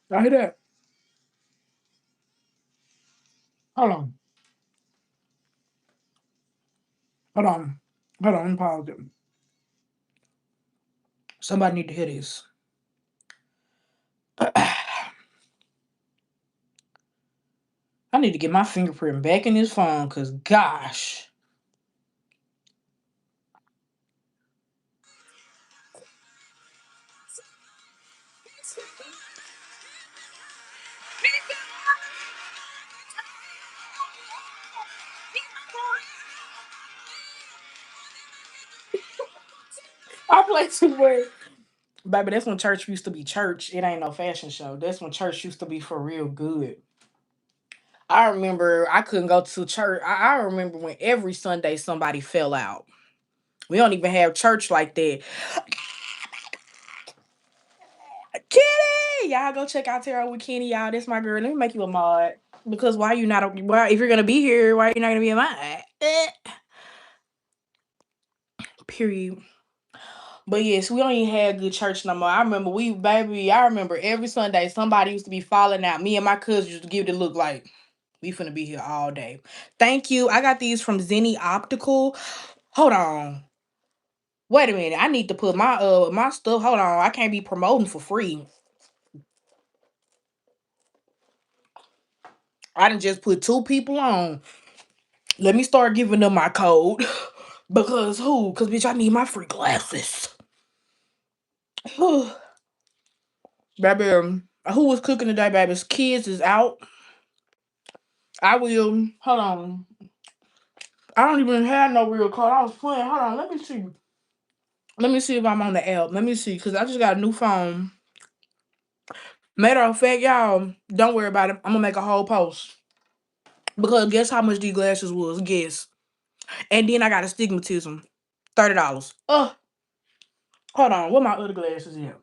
I hear that. Hold on. Hold on. Hold on. Let me pause it. Somebody need to hear this. I need to get my fingerprint back in this phone because, gosh. I play too much. Baby, that's when church used to be church. It ain't no fashion show. That's when church used to be for real good. I remember I couldn't go to church. I remember when every Sunday somebody fell out. We don't even have church like that. Kenny, y'all go check out Tarot with Kenny, y'all. That's my girl. Let me make you a mod. Because why you not a why if you're gonna be here, why you not gonna be a mod? Period. But yes, we don't even have good church no more. I remember I remember every Sunday somebody used to be falling out. Me and my cousins used to give it a look like we finna be here all day. Thank you. I got these from Zenny Optical. Hold on. Wait a minute. I need to put my stuff. Hold on. I can't be promoting for free. I done just put two people on. Let me start giving them my code. Because who? Because bitch, I need my free glasses. Baby, who was cooking today, baby's kids is out. I will. Hold on. I don't even have no real code. I was playing. Hold on. Let me see. Let me see if I'm on the app. Let me see. Because I just got a new phone. Matter of fact, y'all, don't worry about it. I'm going to make a whole post. Because guess how much these glasses was? Guess. And then I got astigmatism. $30. Hold on. What my other glasses at?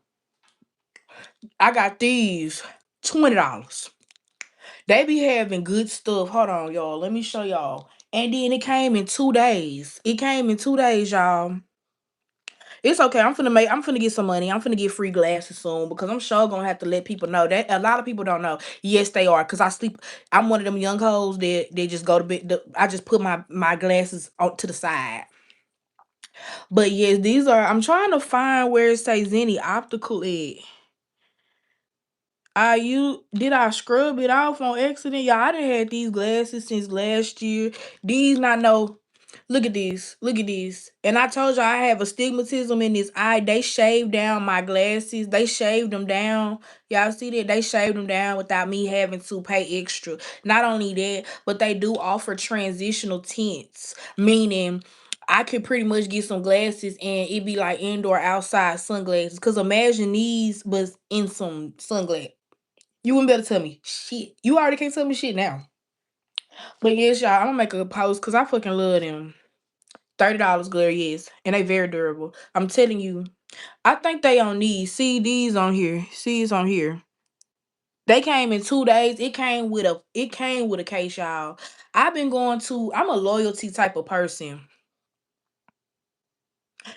I got these. $20. They be having good stuff. Hold on, y'all. Let me show y'all. And then it came in 2 days. It came in 2 days, y'all. It's okay. I'm finna get some money. I'm finna get free glasses soon because I'm sure gonna have to let people know that a lot of people don't know. Yes, they are. Cause I sleep. I'm one of them young hoes that they just go to bed. I just put my glasses on to the side. But yes, these are. I'm trying to find where it says any optical at. Did I scrub it off on accident? Y'all, I done had these glasses since last year. These not no. Look at this. Look at this. And I told y'all I have astigmatism in this eye. They shaved down my glasses. They shaved them down. Y'all see that? They shaved them down without me having to pay extra. Not only that, but they do offer transitional tints, meaning I could pretty much get some glasses and it be like indoor outside sunglasses. Cause imagine these was in some sunglasses. You wouldn't be able to tell me shit. You already can't tell me shit now. But yes, y'all, I'm gonna make a post because I fucking love them. $30, girl, yes. And they very durable. I'm telling you. I think they on these. See these on here. See it's on here. They came in 2 days. It came with a case, y'all. I'm a loyalty type of person.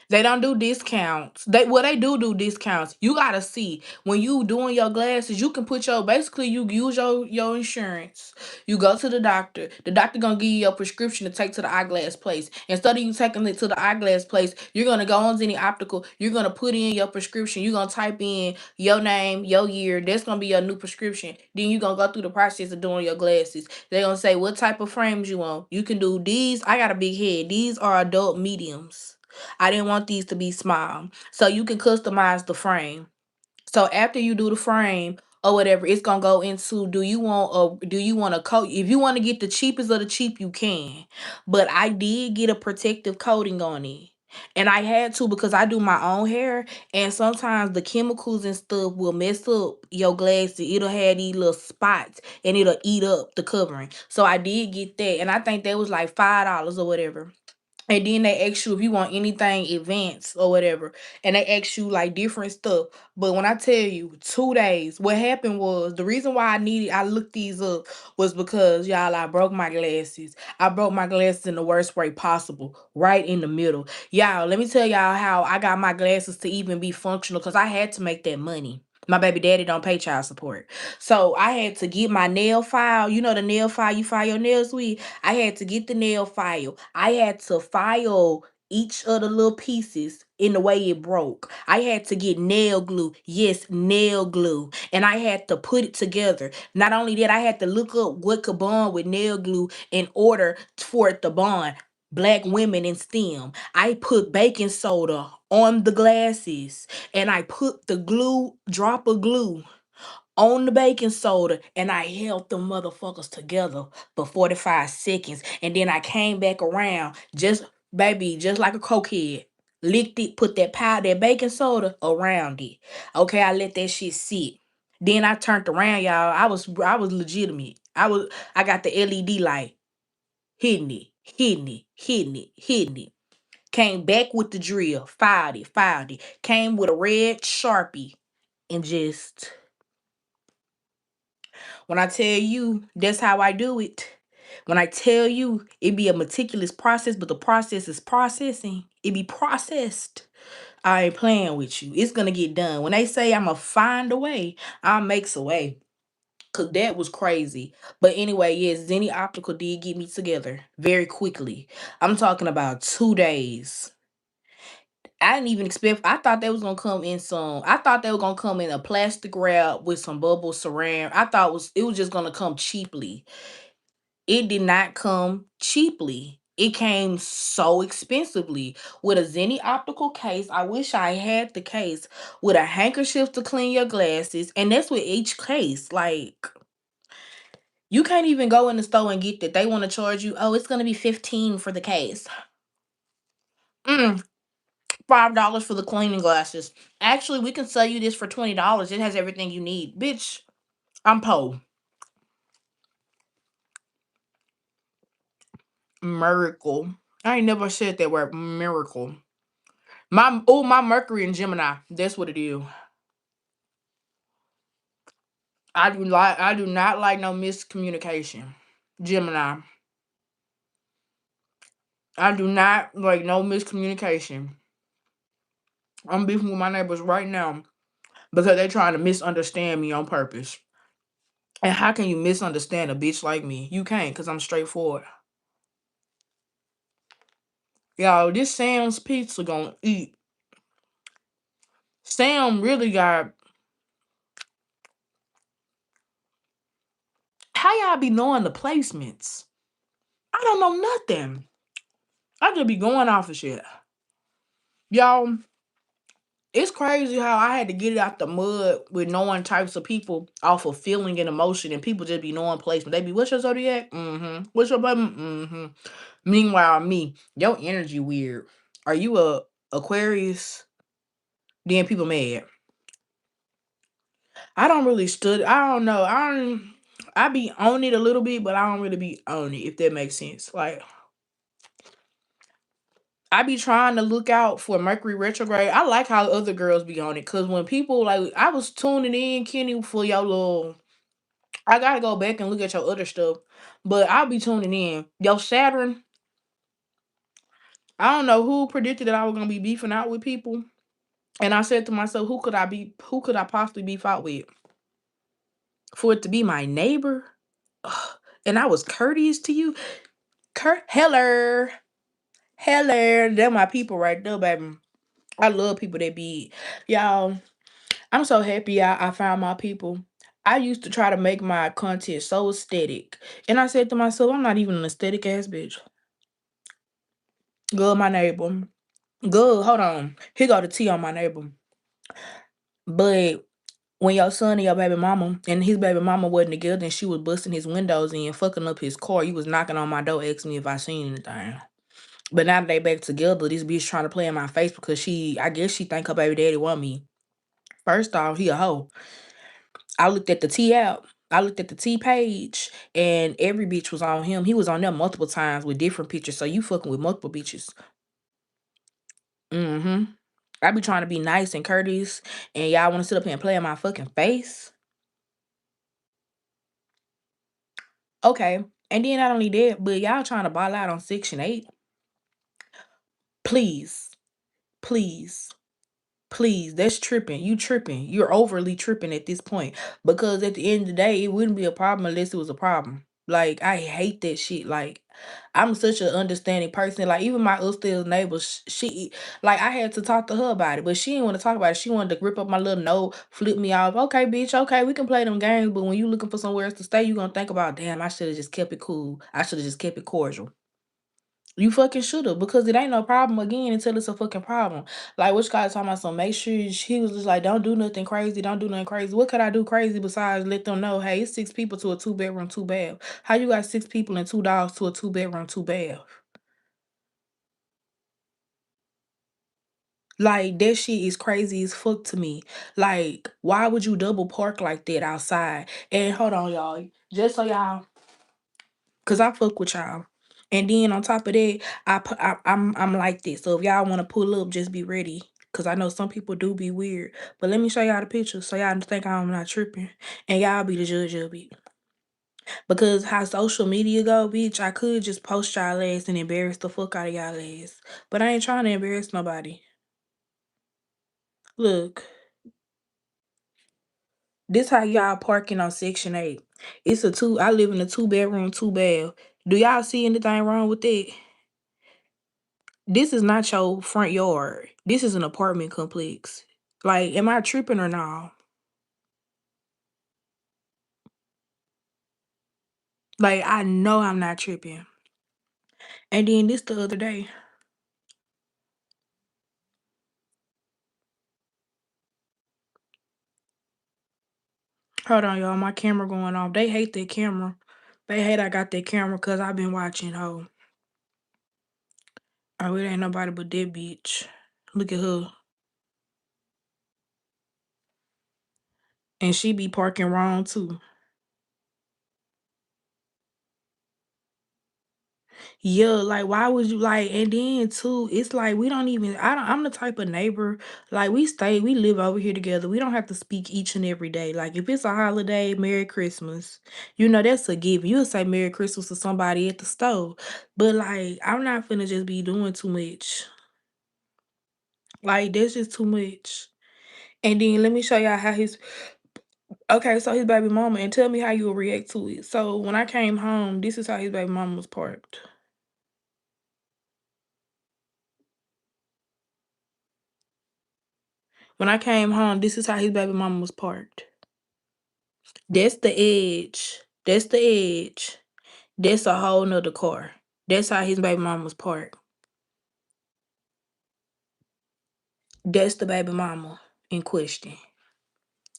They don't do discounts. They do discounts. You gotta see when you doing your glasses. You can put your basically you use your insurance. You go to the doctor. The doctor gonna give you your prescription to take to the eyeglass place. Instead of you taking it to the eyeglass place, you're gonna go on Zenny Optical. You're gonna put in your prescription. You're gonna type in your name, your year. That's gonna be your new prescription. Then you gonna go through the process of doing your glasses. They're gonna say what type of frames you want. You can do these. I got a big head. These are adult mediums. I didn't want these to be small. So you can customize the frame. So after you do the frame or whatever, it's gonna go into do you want a coat? If you want to get the cheapest of the cheap, you can. But I did get a protective coating on it. And I had to because I do my own hair, and sometimes the chemicals and stuff will mess up your glasses. It'll have these little spots and it'll eat up the covering. So I did get that, and I think that was like $5 or whatever. And then they ask you if you want anything advanced or whatever. And they ask you like different stuff. But when I tell you 2 days, what happened was the reason why I looked these up was because y'all, I broke my glasses. I broke my glasses in the worst way possible, right in the middle. Y'all, let me tell y'all how I got my glasses to even be functional because I had to make that money. My baby daddy don't pay child support. So I had to get my nail file. You know the nail file you file your nails with? I had to get the nail file. I had to file each of the little pieces in the way it broke. I had to get nail glue. Yes, nail glue. And I had to put it together. Not only that, I had to look up what could bond with nail glue in order for it to bond. Black women in STEM. I put baking soda on the glasses and I put the drop of glue on the baking soda and I held the motherfuckers together for 45 seconds. And then I came back around, just like a cokehead. Licked it, put that baking soda around it. Okay, I let that shit sit. Then I turned around, y'all. I was legitimate. I got the LED light, hitting it, hitting it, hitting it, hitting it. Came back with the drill, filed it. Came with a red Sharpie and just, when I tell you that's how I do it. When I tell you it be a meticulous process, but the process is processing, it be processed. I ain't playing with you. It's gonna get done. When they say I'ma find a way, I'll make a way. Cause that was crazy. But anyway, yes, Zenny Optical did get me together very quickly. I'm talking about 2 days. I didn't even expect. I thought they was gonna come in some. I thought they were gonna come in a plastic wrap with some bubble saran. I thought it was just gonna come cheaply. It did not come cheaply. It came so expensively with a Zenny optical case. I wish I had the case with a handkerchief to clean your glasses, and that's with each case. Like, you can't even go in the store and get that. They want to charge you. Oh, it's gonna be 15 for the case. Mm, $5 for the cleaning glasses. Actually, we can sell you this for $20. It has everything you need. Bitch, I'm po. Miracle. I ain't never said that word. Miracle. My Mercury in Gemini. That's what it is. I do not like no miscommunication. Gemini. I do not like no miscommunication. I'm beefing with my neighbors right now because they trying to misunderstand me on purpose. And how can you misunderstand a bitch like me? You can't, because I'm straightforward. Y'all, this Sam's pizza gonna eat. Sam really got. How y'all be knowing the placements? I don't know nothing. I just be going off of shit. Y'all, it's crazy how I had to get it out the mud with knowing types of people off of feeling and emotion, and people just be knowing placement. They be, what's your zodiac? Mm-hmm. What's your button? Mm-hmm. Meanwhile, me, your energy weird. Are you a Aquarius? Then people mad. I don't really study. I don't know. I be on it a little bit, but I don't really be on it, if that makes sense. Like, I be trying to look out for Mercury retrograde. I like how other girls be on it. Cause when people, like, I was tuning in, Kenny, for your little, I gotta go back and look at your other stuff. But I'll be tuning in. Your Saturn, I don't know who predicted that I was gonna be beefing out with people. And I said to myself, who could I possibly beef out with? For it to be my neighbor? Ugh. And I was courteous to you. Heller. Heller. They're my people right there, baby. I love people that be, y'all. I'm so happy I found my people. I used to try to make my content so aesthetic. And I said to myself, I'm not even an aesthetic ass bitch. Good, my neighbor. Good, hold on. Here go the T on my neighbor. But when your son and your baby mama and his baby mama wasn't together and she was busting his windows in, fucking up his car, you was knocking on my door asking me if I seen anything. But now that they back together, this bitch trying to play in my face because I guess she think her baby daddy want me. First off, he a hoe. I looked at the T app. I looked at the T page, and every bitch was on him. He was on there multiple times with different pictures. So you fucking with multiple bitches. Mm-hmm. I be trying to be nice and courteous, and y'all want to sit up here and play in my fucking face. Okay. And then not only that, but y'all trying to ball out on Section 8. Please, please. Please, that's tripping. You tripping. You're overly tripping at this point. Because at the end of the day, it wouldn't be a problem unless it was a problem. Like, I hate that shit. Like, I'm such an understanding person. Like, even my upstairs neighbor, she like I had to talk to her about it, but she didn't want to talk about it. She wanted to grip up my little note, flip me off. Okay, bitch, okay, we can play them games, but when you looking for somewhere else to stay, you gonna think about, damn, I should have just kept it cool. I should have just kept it cordial. You fucking shoulda, because it ain't no problem again until it's a fucking problem. Like which guy talking about some make sure he was just like, don't do nothing crazy, don't do nothing crazy. What could I do crazy besides let them know, hey, it's 6 people to a 2 bedroom, 2 bath. How you got 6 people and 2 dogs to a 2 bedroom, 2 bath? Like that shit is crazy as fuck to me. Like, why would you double park like that outside? And hold on, y'all. Just so y'all, cause I fuck with y'all. And then on top of that, I'm like this. So if y'all want to pull up, just be ready. Cause I know some people do be weird. But let me show y'all the pictures so y'all think I'm not tripping. And y'all be the judge of it. Because how social media go, bitch, I could just post y'all ass and embarrass the fuck out of y'all ass. But I ain't trying to embarrass nobody. Look, this how y'all parking on Section 8. I live in a 2 bedroom, 2 bath. Do y'all see anything wrong with that? This is not your front yard. This is an apartment complex. Like, am I tripping or not? Like, I know I'm not tripping. And then this the other day. Hold on, y'all. My camera going off. They hate that camera. They hate I got that camera because I've been watching ho. Oh, it ain't nobody but that bitch. Look at her. And she be parking wrong too. Yeah, like why would you like and then too, it's like we don't even I'm the type of neighbor, like we live over here together. We don't have to speak each and every day. Like if it's a holiday, Merry Christmas, that's a given. You'll say Merry Christmas to somebody at the store. But like I'm not finna just be doing too much. Like that's just too much. And then let me show y'all how his okay, so his baby mama and tell me how you'll react to it. So when I came home, this is how his baby mama was parked. When I came home, this is how his baby mama was parked. That's the edge. That's the edge. That's a whole nother car. That's how his baby mama was parked. That's the baby mama in question.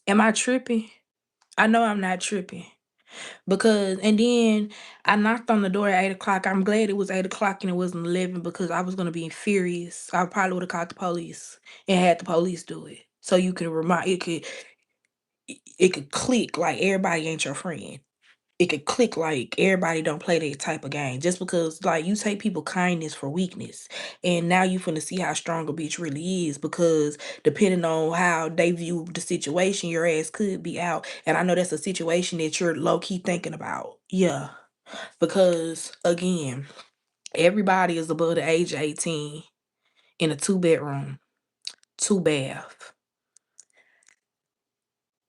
Am I tripping? I know I'm not tripping. Because and then I knocked on the door at 8 o'clock. I'm glad it was 8 o'clock and it wasn't 11 because I was gonna be furious. I probably would have called the police and had the police do it. So you could remind it could click like everybody ain't your friend. It could click like everybody don't play that type of game just because like you take people kindness for weakness and now you finna see how strong a bitch really is because depending on how they view the situation your ass could be out and I know that's a situation that you're low-key thinking about, yeah, because again everybody is above the age of 18 in a 2 bedroom, 2 bath.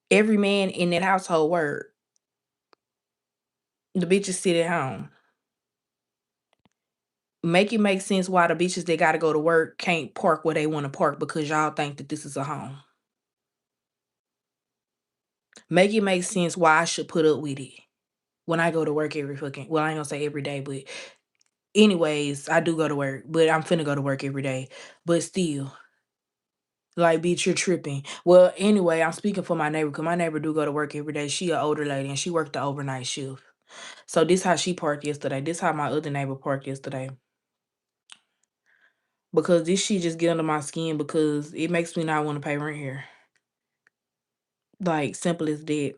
Every man in that household work. The bitches sit at home. Make it make sense why the bitches that gotta go to work can't park where they wanna park because y'all think that this is a home. Make it make sense why I should put up with it when I go to work every fucking well, I ain't gonna say every day, but anyways, I do go to work, but I'm finna go to work every day. But still, like, bitch, you're tripping. Well, anyway, I'm speaking for my neighbor because my neighbor do go to work every day. She a older lady and she worked the overnight shift. So this how she parked yesterday. This how my other neighbor parked yesterday. Because this shit just get under my skin because it makes me not want to pay rent here. Like, simple as that.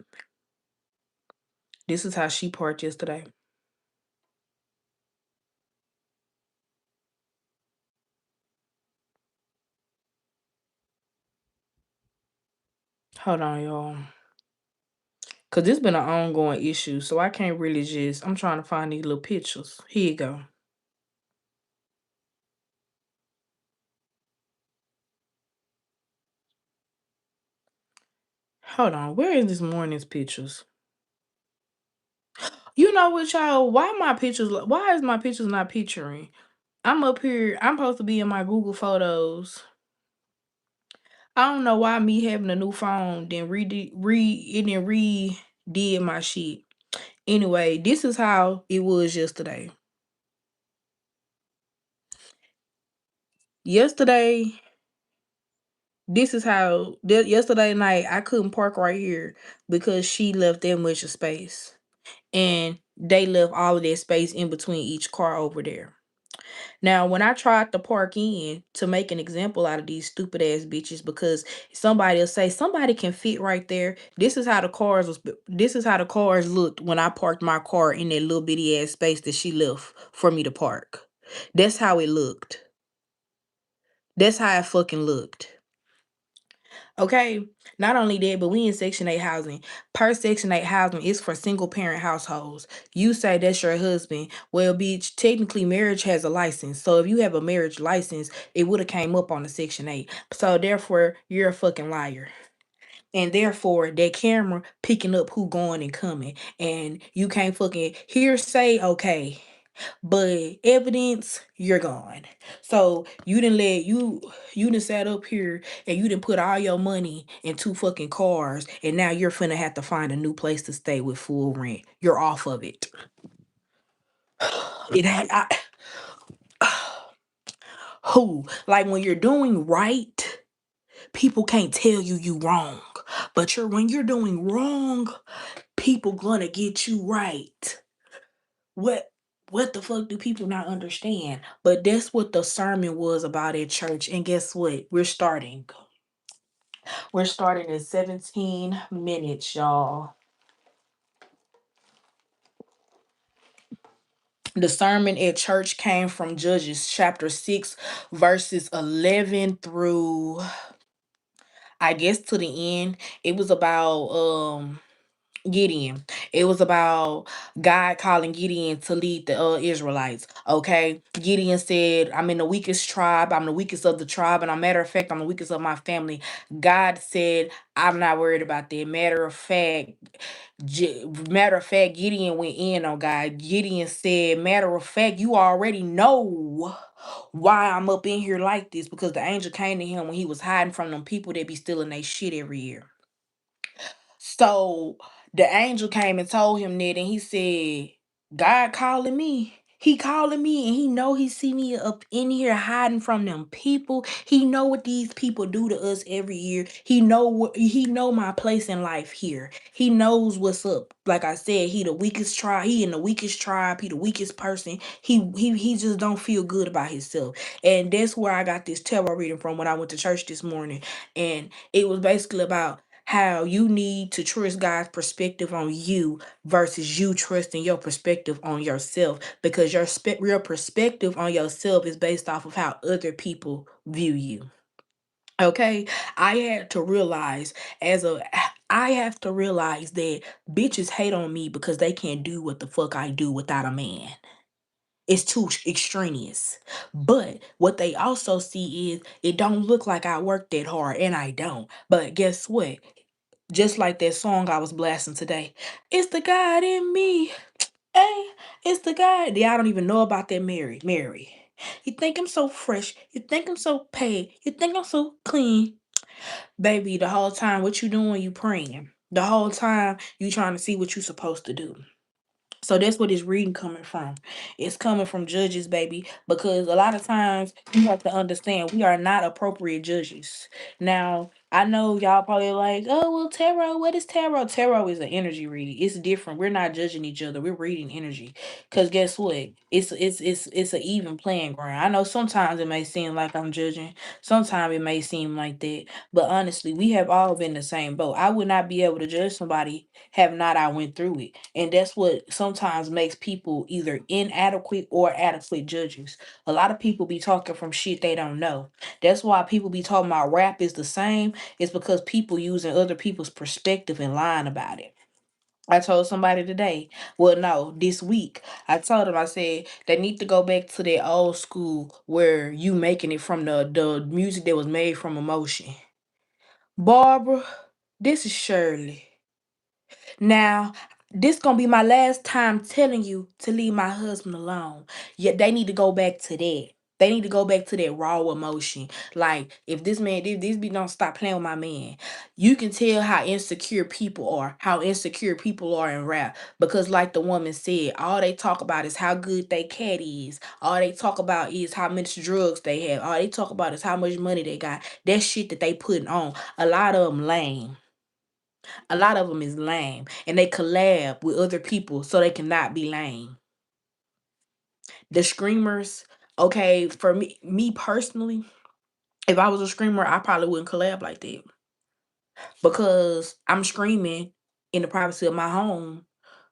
This is how she parked yesterday. Hold on, y'all. Cause this been an ongoing issue, so I can't really just I'm trying to find these little pictures. Here you go. Hold on, where is this morning's pictures? You know what, y'all? Why is my pictures not picturing? I'm up here. I'm supposed to be in my Google Photos. I don't know why me having a new phone then redid my shit. Anyway, this is how it was yesterday. Yesterday, yesterday night I couldn't park right here because she left that much of space. And they left all of that space in between each car over there. Now, when I tried to park in to make an example out of these stupid ass bitches, because somebody will say somebody can fit right there. This is how the cars looked when I parked my car in that little bitty ass space that she left for me to park. That's how it looked. That's how it fucking looked. Okay. Not only that, but we in Section 8 housing. Per Section 8 housing is for single parent households. You say that's your husband. Well, bitch, technically marriage has a license. So if you have a marriage license, it would have came up on the Section 8. So therefore, you're a fucking liar. And therefore, that camera picking up who going and coming. And you can't fucking hearsay, okay. But evidence, you're gone. So you didn't sat up here and you didn't put all your money in two fucking cars, and now you're finna have to find a new place to stay with full rent. You're off of it. It had who like when you're doing right, people can't tell you wrong. But when you're doing wrong, people gonna get you right. What what the fuck do people not understand? But that's what the sermon was about at church. And guess what? We're starting. We're starting in 17 minutes, y'all. The sermon at church came from Judges chapter 6, verses 11 through I guess to the end. It was about Gideon. It was about God calling Gideon to lead the Israelites. Okay. Gideon said, I'm in the weakest tribe. I'm the weakest of the tribe. And a matter of fact, I'm the weakest of my family. God said, I'm not worried about that. Matter of fact, Gideon went in on God. Gideon said, matter of fact, you already know why I'm up in here like this, because the angel came to him when he was hiding from them people that be stealing their shit every year. So the angel came and told him that, and he said, God calling me. He calling me, and he know he see me up in here hiding from them people. He know what these people do to us every year. He know my place in life here. He knows what's up. Like I said, he the weakest tribe. He in the weakest tribe. He the weakest person. He just don't feel good about himself. And that's where I got this tarot reading from when I went to church this morning. And it was basically about how you need to trust God's perspective on you versus you trusting your perspective on yourself, because your perspective on yourself is based off of how other people view you. Okay, I had to realize as a I have to realize that bitches hate on me because they can't do what the fuck I do without a man. It's too extraneous. But what they also see is it don't look like I work that hard, and I don't. But guess what? Just like that song I was blasting today. It's the God in me. Hey, it's the God. Y'all don't even know about that Mary. You think I'm so fresh. You think I'm so paid. You think I'm so clean. Baby, the whole time what you doing, you praying. The whole time you trying to see what you supposed to do. So that's what it's reading coming from. It's coming from Judges, baby, because a lot of times you have to understand we are not appropriate judges. Now, I know y'all probably like, oh, well, tarot, what is tarot? Tarot is an energy reading. It's different. We're not judging each other. We're reading energy. Because guess what? It's an even playing ground. I know sometimes it may seem like I'm judging. Sometimes it may seem like that. But honestly, we have all been the same boat. I would not be able to judge somebody have not I went through it. And that's what sometimes makes people either inadequate or adequate judges. A lot of people be talking from shit they don't know. That's why people be talking about rap is the same. It's because people using other people's perspective and lying about it. I told somebody today, well, no, this week, I told them, I said, they need to go back to that old school where you making it from the music that was made from emotion. Barbara, This is Shirley. Now, this gonna be my last time telling you to leave my husband alone. Yet they need to go back to that. They need to go back to that raw emotion. Like, if this man, if these be don't stop playing with my man, you can tell how insecure people are in rap. Because, like the woman said, all they talk about is how good they cat is. All they talk about is how much drugs they have. All they talk about is how much money they got. That shit that they putting on. A lot of them lame. A lot of them is lame, and they collab with other people so they cannot be lame. The screamers, okay, for me personally, if I was a screamer, I probably wouldn't collab like that because I'm screaming in the privacy of my home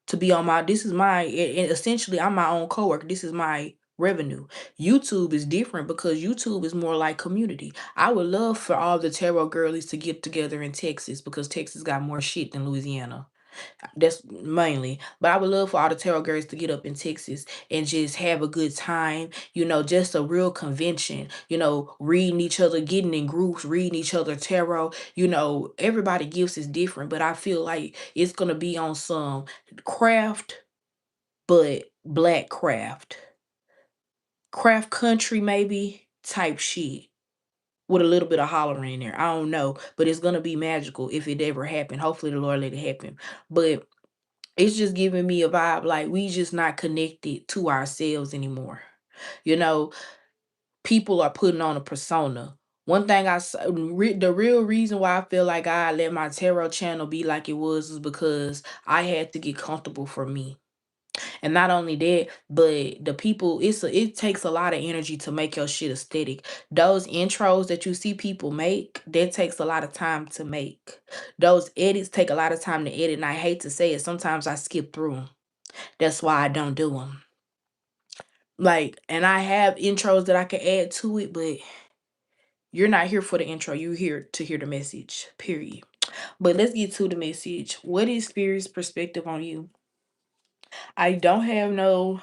to be on my. This is my, and essentially, I'm my own coworker. This is my revenue. YouTube is different because YouTube is more like community. I would love for all the tarot girlies to get together in Texas because Texas got more shit than Louisiana. That's mainly. But I would love for all the tarot girls to get up in Texas and just have a good time. Just a real convention. Reading each other, getting in groups, reading each other tarot. Everybody gifts is different, but I feel like it's gonna be on some craft, but black craft country maybe type shit with a little bit of hollering in there. I don't know, but it's gonna be magical if it ever happened. Hopefully the Lord let it happen. But it's just giving me a vibe like we just not connected to ourselves anymore. You know, People are putting on a persona. One thing the real reason why I feel like I let my tarot channel be like it was is because I had to get comfortable for me. And not only that, but the people, it takes a lot of energy to make your shit aesthetic. Those intros that you see people make, that takes a lot of time to make. Those edits take a lot of time to edit, and I hate to say it, sometimes I skip through them. That's why I don't do them. Like, and I have intros that I can add to it, but you're not here for the intro. You're here to hear the message, period. But let's get to the message. What is Spirit's perspective on you? I don't have no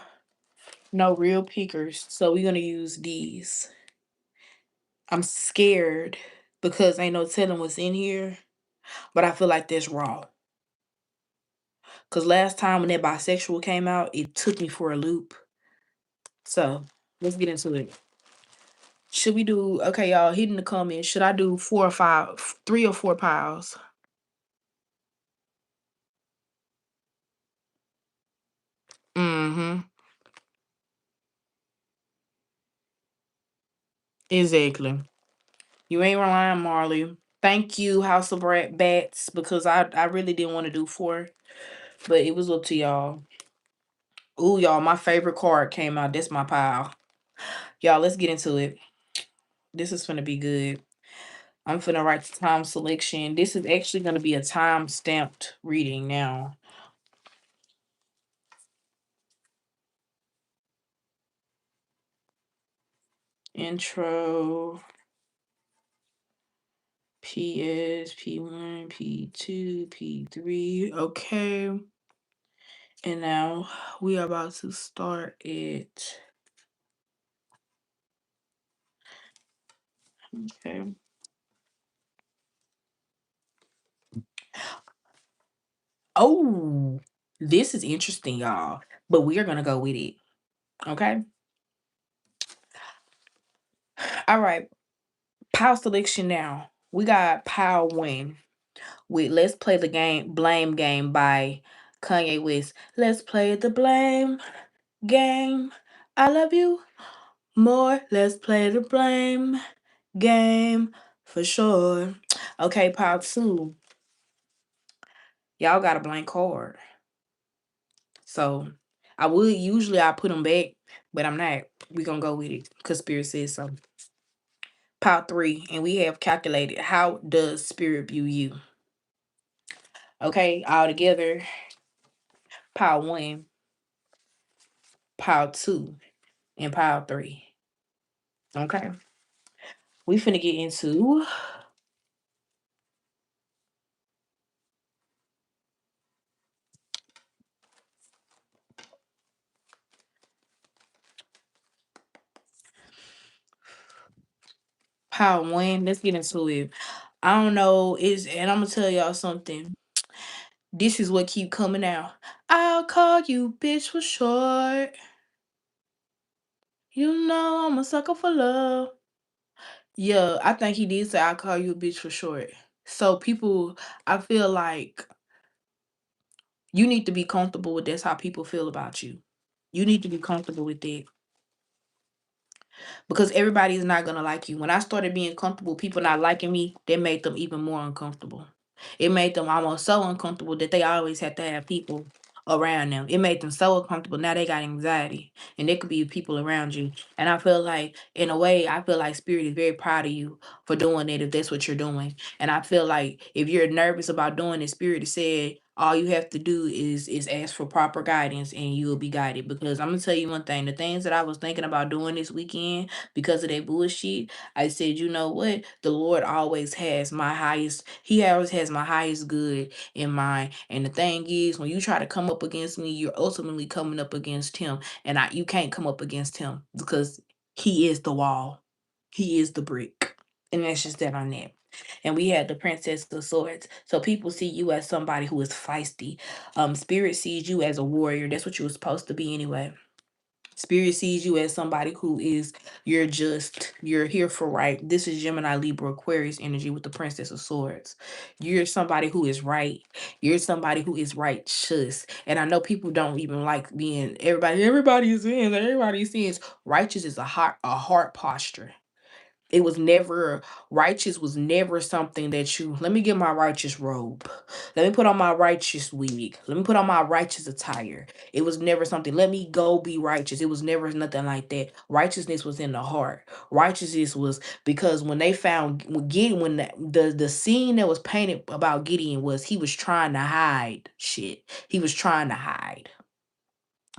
real pickers, so we're gonna use these. I'm scared because ain't no telling what's in here, but I feel like that's raw. Cause last time when that bisexual came out, it took me for a loop. So let's get into it. Should we do okay, y'all? Hit in the comments. Should I do 3 or 4 piles? Mm-hmm. Exactly. You ain't relying, Marley. Thank you, House of Bats, because I really didn't want to do 4, but it was up to y'all. Ooh, y'all, my favorite card came out. That's my pile. Y'all, let's get into it. This is gonna be good. I'm finna write the time selection. This is actually gonna be a time stamped reading now. Intro, PS, P1, P2, P3. Okay. And now we are about to start it. Okay. Oh, this is interesting, y'all. But we are gonna go with it. Okay. All right. Power selection now. We got Power Win with Let's Play the Game Blame Game by Kanye West. Let's play the blame game. I love you more. Let's play the blame game for sure. Okay, Power 2. Y'all got a blank card. So I put them back, but I'm not. We gonna go with it because Spirit says so. Part 3, and we have calculated how does Spirit view you. Okay, all together. Part 1, Part 2, and Part 3. Okay, we finna get into Part 1. Let's get into it. I don't know. Is and I'm gonna tell y'all something. This is what keep coming out. I'll call you bitch for short. You know I'm a sucker for love. Yeah, I think he did say I'll call you a bitch for short. So people, I feel like you need to be comfortable with that's how people feel about you. You need to be comfortable with it because everybody is not gonna like you. When I started being comfortable, people not liking me, that made them even more uncomfortable. It made them almost so uncomfortable that they always have to have people around them. It made them so uncomfortable. Now they got anxiety, and there could be people around you. And I feel like, in a way, I feel like Spirit is very proud of you for doing it if that's what you're doing. And I feel like if you're nervous about doing it, Spirit has said all you have to do is ask for proper guidance and you will be guided. Because I'm gonna tell you one thing, the things that I was thinking about doing this weekend because of that bullshit, I said, you know what? The Lord always has my highest, He always has my highest good in mind. And the thing is, when you try to come up against me, you're ultimately coming up against Him. And you can't come up against Him because He is the wall. He is the brick. And that's just that on that. And we had the Princess of Swords. So people see you as somebody who is feisty. Spirit sees you as a warrior. That's what you were supposed to be anyway. Spirit sees you as somebody who is, you're just, you're here for right. This is Gemini, Libra, Aquarius energy with the Princess of Swords. You're somebody who is right. You're somebody who is righteous. And I know people don't even like being everybody is in, everybody is righteous is a heart posture. It was never righteous was never something that you let me get my righteous robe. Let me put on my righteous wig. Let me put on my righteous attire. It was never something. Let me go be righteous. It was never nothing like that. Righteousness was in the heart. Righteousness was because when they found when Gideon, when the scene that was painted about Gideon was he was trying to hide shit. He was trying to hide.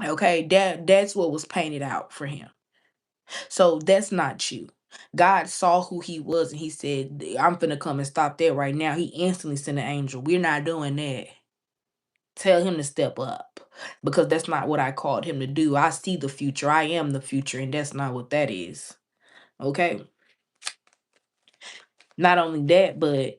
Okay, that's what was painted out for him. So that's not you. God saw who he was and he said, I'm finna come and stop that right now. He instantly sent an angel. We're not doing that. Tell him to step up because that's not what I called him to do. I see the future. I am the future, and that's not what that is. Okay. Not only that, but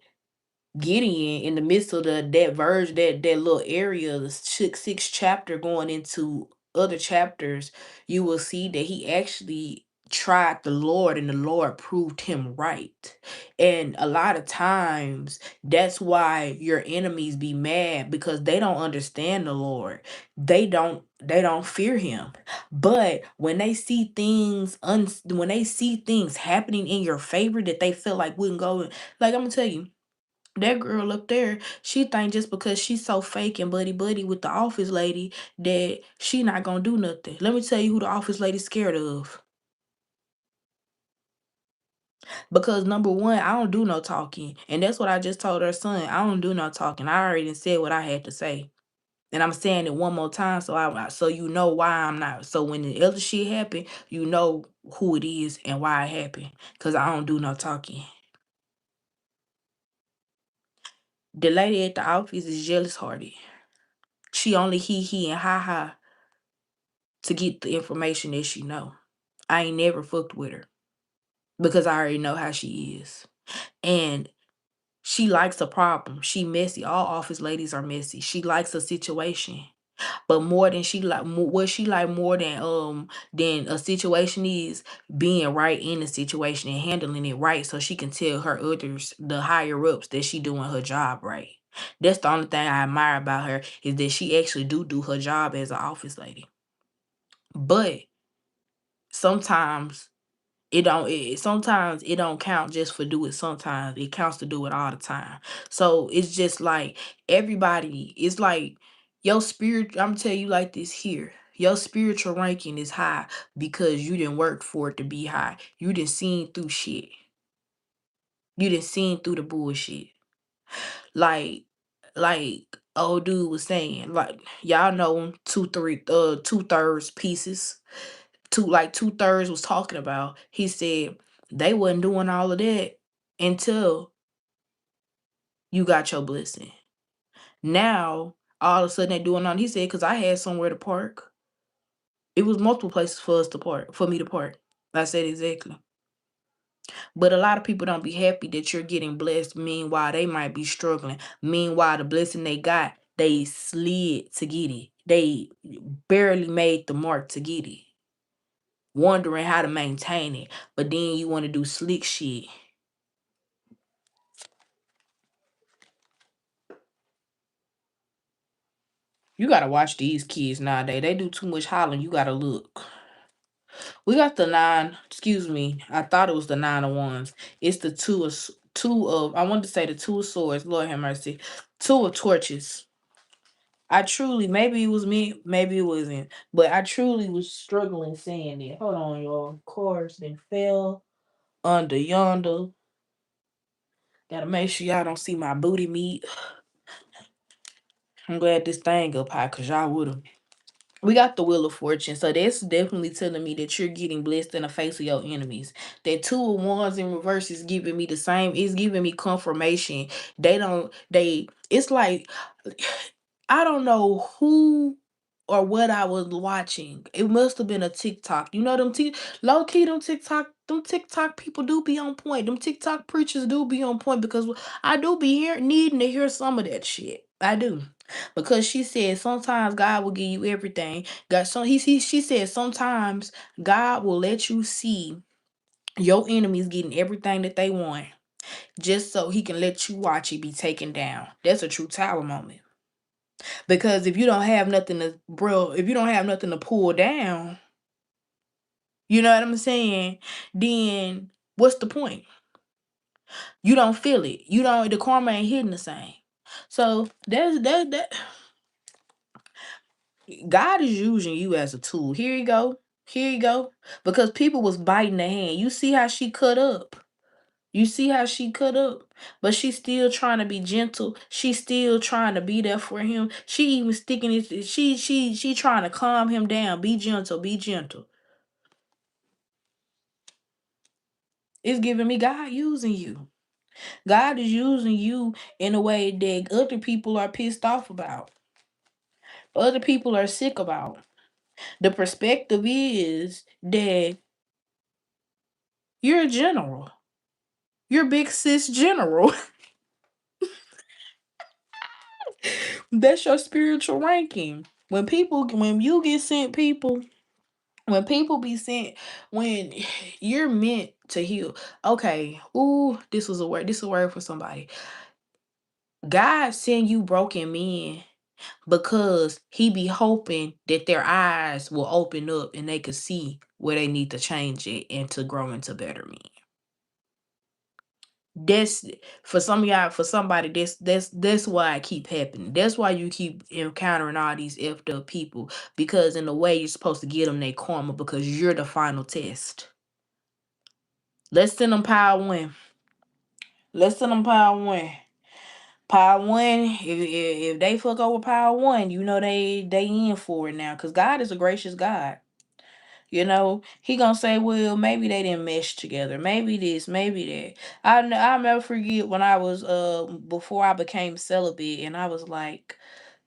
Gideon in the midst of that verge, that little area, the sixth chapter going into other chapters, you will see that he actually tried the Lord and the Lord proved him right. And a lot of times that's why your enemies be mad because they don't understand the Lord. They don't fear him. But when they see things when they see things happening in your favor that they feel like wouldn't go, like I'm gonna tell you, that girl up there, she think just because she's so fake and buddy buddy with the office lady that she not gonna do nothing. Let me tell you who the office lady's scared of. Because number one, I don't do no talking. And that's what I just told her son. I don't do no talking. I already said what I had to say. And I'm saying it one more time so you know why I'm not. So when the other shit happen, you know who it is and why it happened. Cause I don't do no talking. The lady at the office is jealous hearted. She only he and ha ha to get the information that she know. I ain't never fucked with her because I already know how she is. And she likes a problem. She messy. All office ladies are messy. She likes a situation. But more than what she like more than a situation is being right in the situation and handling it right so she can tell her others, the higher ups, that she doing her job right. That's the only thing I admire about her is that she actually do her job as an office lady. But sometimes sometimes it don't count just for do it sometimes. It counts to do it all the time. So it's just like everybody, it's like your spirit, I'm tell you like this here. Your spiritual ranking is high because you didn't work for it to be high. You didn't seen through shit. You didn't seen through the bullshit. Like like old dude was saying, like y'all know him, 2/3 pieces. Two-thirds was talking about. He said they wasn't doing all of that until you got your blessing. Now all of a sudden they doing on. He said because I had somewhere to park. It was multiple places for us to park, for me to park. I said exactly. But a lot of people don't be happy that you're getting blessed. Meanwhile, they might be struggling. Meanwhile, the blessing they got, they slid to get it. They barely made the mark to get it. Wondering how to maintain it. But then you want to do slick shit. You gotta watch these kids nowadays. They do too much hollering. You gotta look. We got the nine. Excuse me. I thought it was the nine of wands. It's the two of. I wanted to say the two of swords. Lord have mercy. Two of torches. I truly, maybe it was me, maybe it wasn't, but I truly was struggling saying it. Hold on, y'all. Of course, then fell under yonder. Gotta make sure y'all don't see my booty meat. I'm glad this thing up high, cause y'all would've. We got the Wheel of Fortune, so that's definitely telling me that you're getting blessed in the face of your enemies. That two of wands in reverse is giving me the same. It's giving me confirmation. They don't. They. It's like I don't know who or what I was watching. It must have been a TikTok. You know low key them TikTok people do be on point. Them TikTok preachers do be on point because I do be needing to hear some of that shit. I do. Because she said sometimes God will give you everything. God so she said sometimes God will let you see your enemies getting everything that they want just so he can let you watch it be taken down. That's a true tower moment. Because if you don't have nothing to bro, if you don't have nothing to pull down, you know what I'm saying? Then what's the point? You don't feel it. You don't the karma ain't hitting the same. So there's that God is using you as a tool. Here you go. Here you go. Because people was biting the hand. You see how she cut up. You see how she cut up, but she's still trying to be gentle. She's still trying to be there for him. She even sticking it. She trying to calm him down. Be gentle. Be gentle. It's giving me God using you. God is using you in a way that other people are pissed off about. Other people are sick about. The perspective is that you're a general. You're big sis general. That's your spiritual ranking. When you get sent people, when people be sent, when you're meant to heal. Okay, ooh, this was a word. This is a word for somebody. God send you broken men because he be hoping that their eyes will open up and they could see where they need to change it and to grow into better men. That's for some of y'all, for somebody, that's why I keep happening. That's why you keep encountering all these effed up people. Because in a way you're supposed to get them their karma because you're the final test. Let's send them power one. Let's send them power one. Power one, if they fuck over power one, you know they in for it now. Cause God is a gracious God. You know, he gonna say, well, maybe they didn't mesh together. Maybe this, maybe that. I'll never forget when I was before I became celibate, and I was like,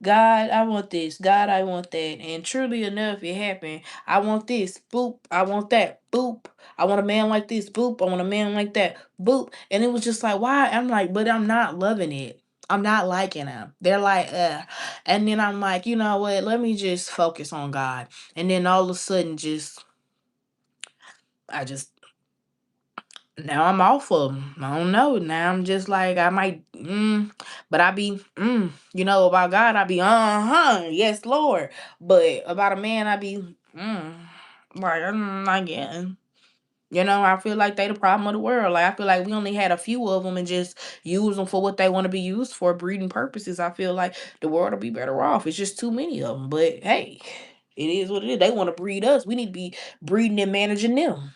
God, I want this. God, I want that. And truly enough, it happened. I want this. Boop. I want that. Boop. I want a man like this. Boop. I want a man like that. Boop. And it was just like, why? I'm like, but I'm not loving it. I'm not liking them. They're like, and then I'm like, you know what? Let me just focus on God. And then all of a sudden, I just, now I'm off of them. I don't know. Now I'm just like, I might, but I be, about God, I be, yes, Lord. But about a man, I be, like, I'm not getting. I feel like they the problem of the world. Like, I feel like we only had a few of them and just use them for what they want to be used for, breeding purposes. I feel like the world will be better off. It's just too many of them. But hey, it is what it is. They want to breed us. We need to be breeding and managing them.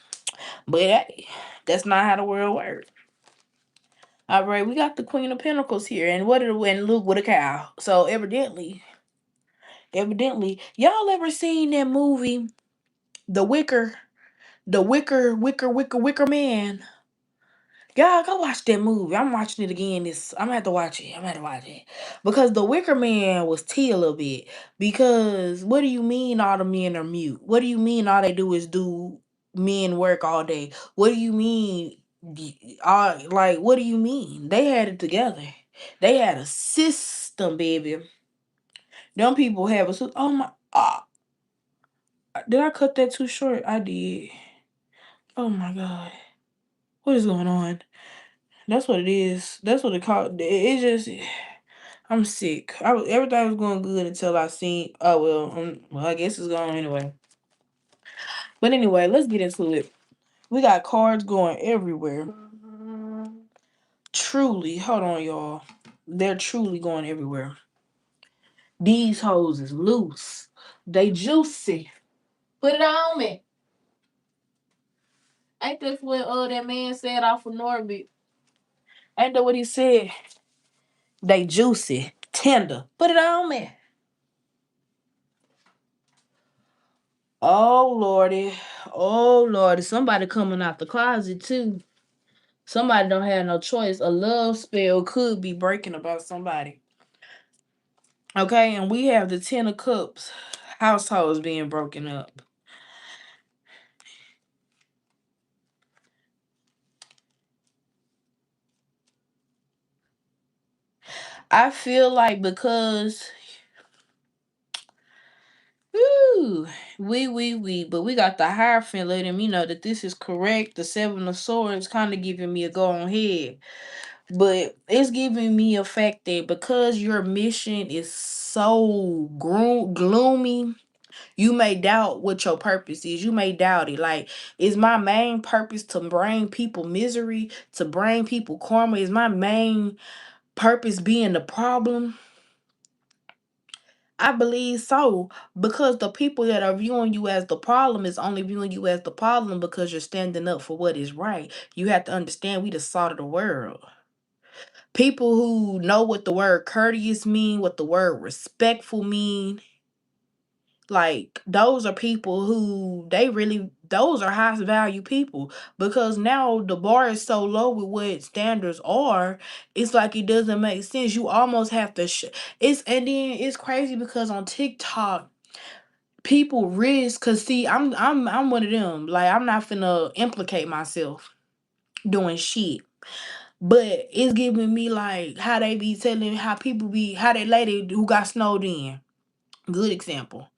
But hey, that's not how the world works. All right, we got the Queen of Pentacles here, and Luke with a cow. So evidently, y'all ever seen that movie, The Wicker, Wicker Man? Y'all go watch that movie. I'm watching it again. I'm gonna have to watch it. Because the Wicker Man was tea a little bit. Because what do you mean all the men are mute? What do you mean all they do is do men work all day? What do you mean Like, what do you mean? They had it together. They had a system, baby. Them people have a oh my did I cut that too short? I did. Oh my god. What is going on? That's what it is. That's what it called. It just I'm sick. Everything was going good until I seen. Oh well, I guess it's gone anyway. But anyway, let's get into it. We got cards going everywhere. Truly, hold on, y'all. They're truly going everywhere. These hoes is loose. They juicy. Put it on me. Ain't this what that man said off of Norbit? Ain't that what he said? They juicy, tender. Put it on me. Oh lordy, oh lordy, somebody coming out the closet too. Somebody don't have no choice. A love spell could be breaking about somebody. Okay, and we have the 10 of Cups. Households being broken up. I feel like because woo, but we got the Hierophant letting me know that this is correct. The 7 of Swords kind of giving me a go on head. But it's giving me a fact that because your mission is so gloomy, you may doubt what your purpose is. You may doubt it. Like, is my main purpose to bring people misery, to bring people karma? Is my main purpose being the problem? I believe so, because the people that are viewing you as the problem is only viewing you as the problem because you're standing up for what is right. You have to understand we the salt of the world. People who know what the word courteous mean, what the word respectful mean, like those are people who those are high value people, because now the bar is so low with what standards are. It's like it doesn't make sense. You almost have to it's, and then it's crazy because on TikTok people risk, cause see I'm one of them, like I'm not finna implicate myself doing shit. But it's giving me like how they be telling how people be how that lady who got snowed in. Good example.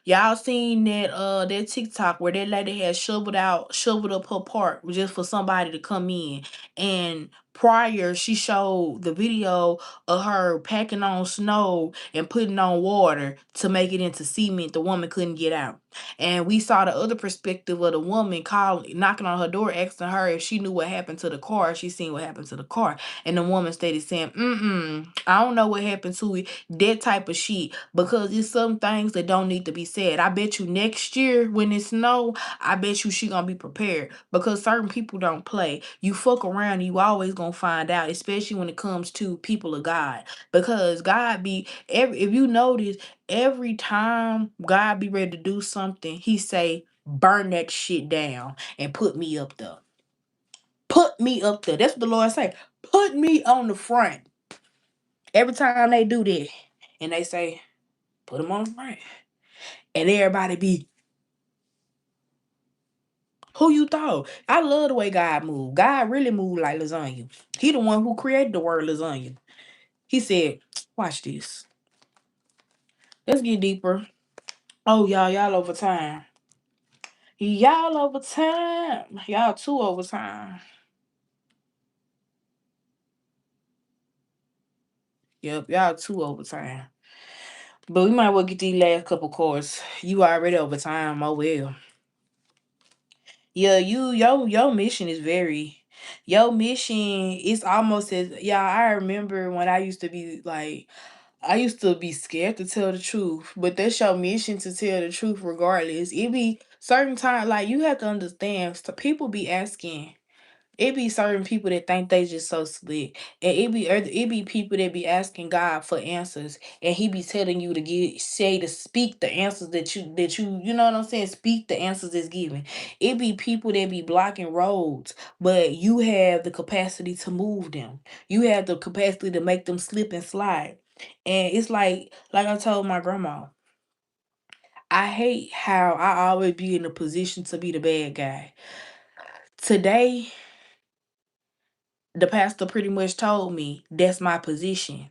Y'all seen that TikTok where that lady had shoveled up her park just for somebody to come in. And prior she showed the video of her packing on snow and putting on water to make it into cement. The woman couldn't get out. And we saw the other perspective of the woman calling, knocking on her door, asking her if she knew what happened to the car. She seen what happened to the car. And the woman stated saying, I don't know what happened to it. That type of shit. Because it's some things that don't need to be said. I bet you next year when it snow, I bet you she gonna be prepared. Because certain people don't play. You fuck around, you always gonna find out, especially when it comes to people of God. Because God be if you notice, every time God be ready to do something, he say, burn that shit down and put me up there. Put me up there. That's what the Lord say. Put me on the front. Every time they do that, and they say, put them on the front. And everybody be, who you thought? I love the way God move. God really move like lasagna. He the one who created the word lasagna. He said, watch this. Let's get deeper. Oh, y'all over time. Y'all over time. Y'all too over time. Yep, y'all too over time. But we might well get these last couple cards. You already over time. Oh well. Yeah, your mission is very your mission is almost as yeah, I remember when I used to be like I used to be scared to tell the truth, but that's your mission to tell the truth regardless. It be certain time like you have to understand. So people be asking, it be certain people that think they just so slick, and it be people that be asking God for answers, and he be telling you to to speak the answers that you know what I'm saying. Speak the answers that's given. It be people that be blocking roads, but you have the capacity to move them. You have the capacity to make them slip and slide, and it's like I told my grandma. I hate how I always be in a position to be the bad guy. Today the pastor pretty much told me that's my position.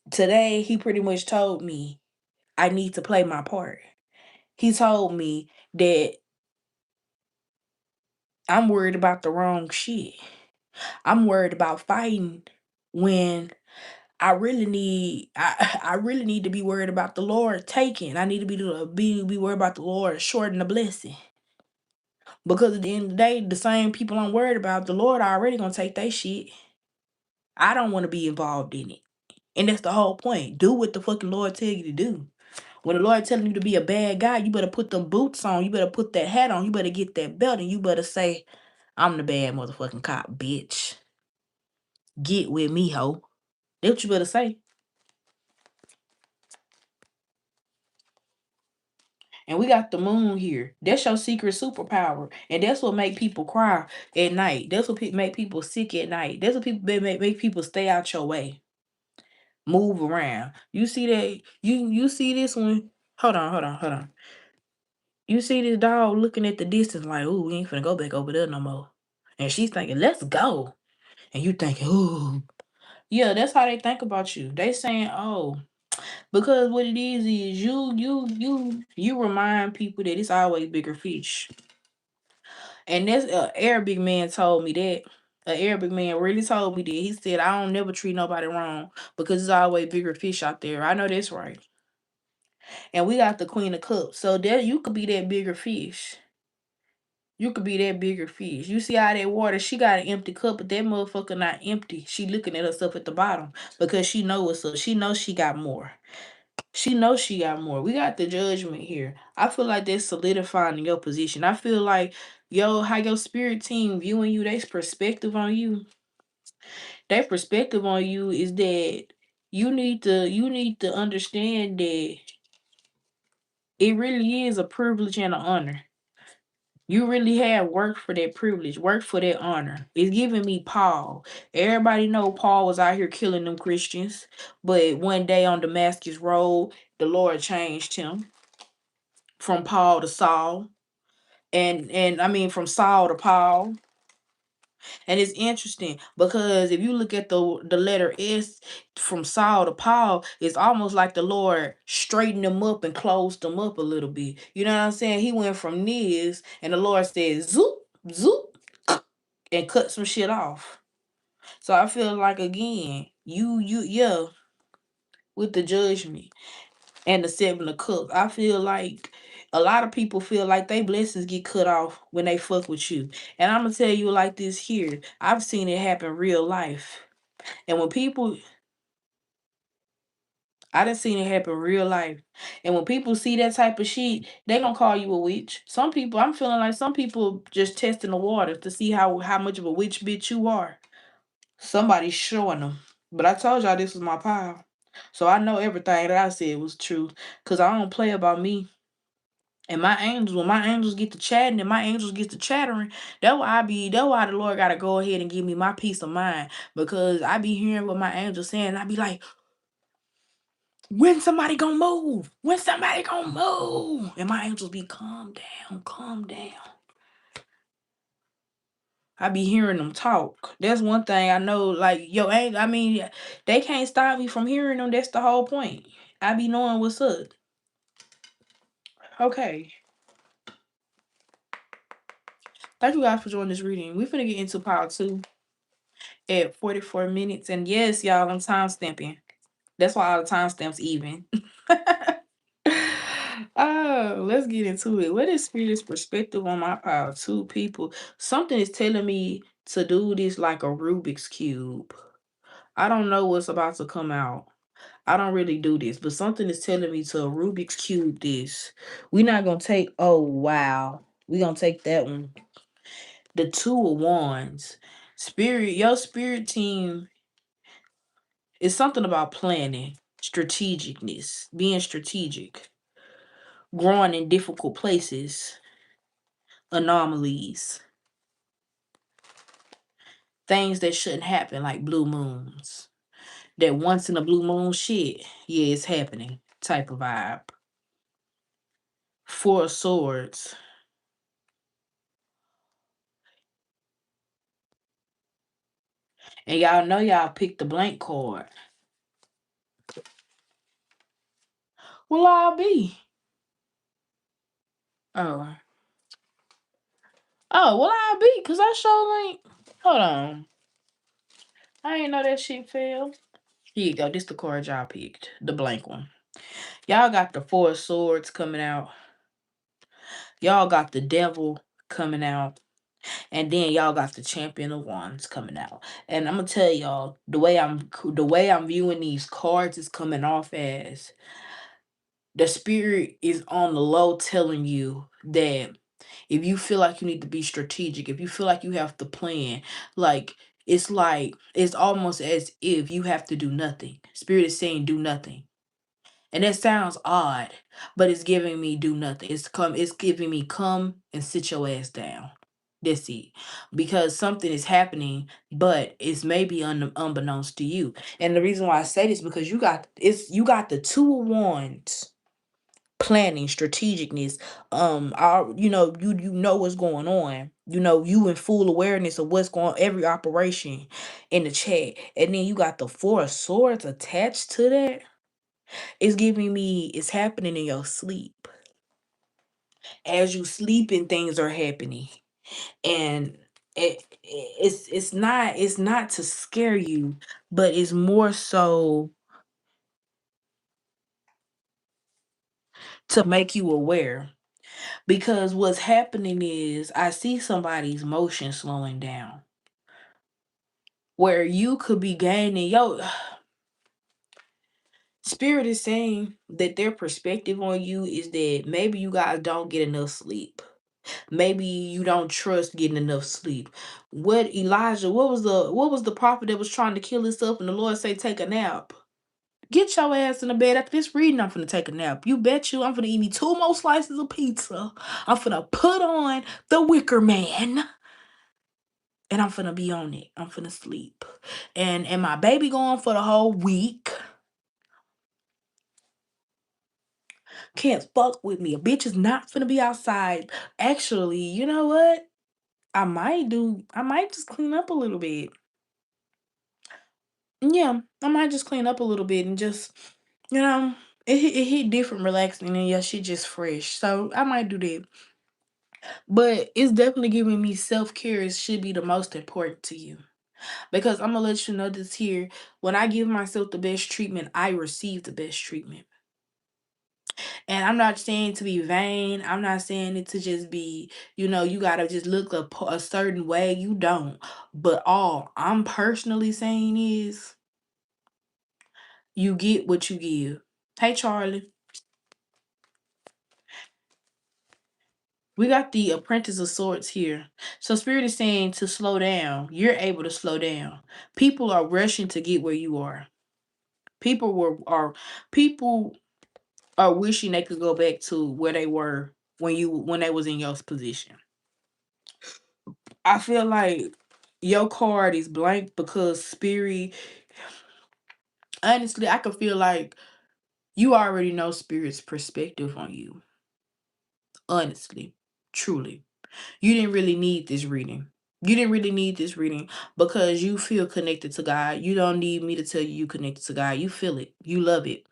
Today, he pretty much told me I need to play my part. He told me that I'm worried about the wrong shit. I'm worried about fighting when I really need to be worried about the Lord taking. I need to be worried about the Lord shorting the blessing. Because at the end of the day, the same people I'm worried about, the Lord already gonna take their shit. I don't want to be involved in it. And that's the whole point. Do what the fucking Lord tell you to do. When the Lord telling you to be a bad guy, you better put them boots on. You better put that hat on. You better get that belt, and you better say, "I'm the bad motherfucking cop, bitch. Get with me, ho." That's what you better say. And we got the moon here. That's your secret superpower, and that's what make people cry at night. That's what make people sick at night. That's what people make people stay out your way, move around. You see that? You see this one? Hold on. You see this dog looking at the distance like, "Ooh, we ain't finna go back over there no more." And she's thinking, "Let's go." And you thinking, "Ooh." Yeah, that's how they think about you. They saying, "Oh," because what it is you remind people that it's always bigger fish. And this Arabic man told me that. An Arabic man really told me that. He said, "I don't never treat nobody wrong because there's always bigger fish out there." I know that's right. And we got the Queen of Cups. So there you could be that bigger fish. You could be that bigger fish. You see how that water, she got an empty cup, but that motherfucker not empty. She looking at herself at the bottom because she know what's up. She knows she got more. She knows she got more. We got the Judgment here. I feel like that's solidifying your position. I feel like how your spirit team viewing you, their perspective on you is that you need to understand that it really is a privilege and an honor. You really have worked for that privilege, worked for that honor. It's giving me Paul. Everybody know Paul was out here killing them Christians, but one day on Damascus Road, the Lord changed him from Paul to Saul, and I mean from Saul to Paul. And it's interesting because if you look at the letter S from Saul to Paul, it's almost like the Lord straightened them up and closed them up a little bit. You know what I'm saying? He went from Niz, and the Lord said zoop, zoop, and cut some shit off. So I feel like again, yeah, with the Judgment and the Seven of Cups, I feel like a lot of people feel like they blessings get cut off when they fuck with you. And I'm gonna tell you like this here. I've seen it happen real life. And when people I done seen it happen real life. And when people see that type of shit, they gonna call you a witch. Some people, I'm feeling like some people just testing the water to see how much of a witch bitch you are. Somebody's showing them. But I told y'all this was my pile. So I know everything that I said was true. Cause I don't play about me. And my angels, when my angels get to chatting and my angels get to chattering, that's why the Lord gotta go ahead and give me my peace of mind. Because I be hearing what my angels saying, and I be like, when somebody gonna move? When somebody gonna move? And my angels be calm down, calm down. I be hearing them talk. That's one thing I know. Like yo, ain't I mean, they can't stop me from hearing them. That's the whole point. I be knowing what's up. Okay. Thank you guys for joining this reading. We finna get into part two at 44 minutes. And yes, y'all, I'm time stamping. That's why all the timestamps even. Oh, let's get into it. What is Spirit's perspective on my power? Two people. Something is telling me to do this like a Rubik's Cube. I don't know what's about to come out. I don't really do this, but something is telling me to Rubik's Cube this. We're not gonna take, oh wow. We're gonna take that one. The Two of Wands. Your spirit team is something about planning, strategicness, being strategic, growing in difficult places, anomalies, things that shouldn't happen, like blue moons. That once in a blue moon shit, yeah, it's happening type of vibe. Four of Swords. And y'all know y'all picked the blank card. Will I be? Oh. Oh, will I be? Cause I show like, hold on. I ain't know that shit fell. Here you go. This the card y'all picked. The blank one. Y'all got the Four of Swords coming out. Y'all got the Devil coming out. And then y'all got the Champion of Wands coming out. And I'm gonna tell y'all, the way I'm viewing these cards is coming off as the spirit is on the low telling you that if you feel like you need to be strategic, if you feel like you have to plan, like it's almost as if you have to do nothing. Spirit is saying do nothing. And that sounds odd, but it's giving me do nothing. It's giving me come and sit your ass down. That's it. Because something is happening, but it's maybe unbeknownst to you. And the reason why I say this because you got the two of wands, planning, strategicness. You know what's going on. You in full awareness of what's going every operation in the chat. And then you got the Four of Swords attached to that. It's giving me it's happening in your sleep. As you sleeping, things are happening. And it's not to scare you, but it's more so to make you aware. Because what's happening is I see somebody's motion slowing down. Where you could be gaining your spirit is saying that their perspective on you is that maybe you guys don't get enough sleep. Maybe you don't trust getting enough sleep. What was the prophet that was trying to kill himself and the Lord say take a nap? Get your ass in the bed after this reading. I'm finna take a nap. You bet you I'm finna eat me two more slices of pizza. I'm finna put on the Wicker Man. And I'm finna be on it. I'm finna sleep. And my baby going for the whole week. Can't fuck with me. A bitch is not finna be outside. Actually, you know what? I might just clean up a little bit. Yeah, I might just clean up a little bit and just, you know, it hit different relaxing and yeah, she just fresh. So I might do that. But it's definitely giving me self-care it should be the most important to you. Because I'm gonna let you know this here. When I give myself the best treatment, I receive the best treatment. And I'm not saying to be vain. I'm not saying it to just be, you gotta just look a certain way. You don't. But all I'm personally saying is you get what you give. Hey, Charlie. We got the Apprentice of Swords here. So Spirit is saying to slow down. You're able to slow down. People are rushing to get where you are. People are wishing they could go back to where they were when they was in your position. I feel like your card is blank because Spirit, honestly, I could feel like you already know Spirit's perspective on you. Honestly, truly. You didn't really need this reading. You didn't really need this reading because you feel connected to God. You don't need me to tell you you connected to God. You feel it. You love it.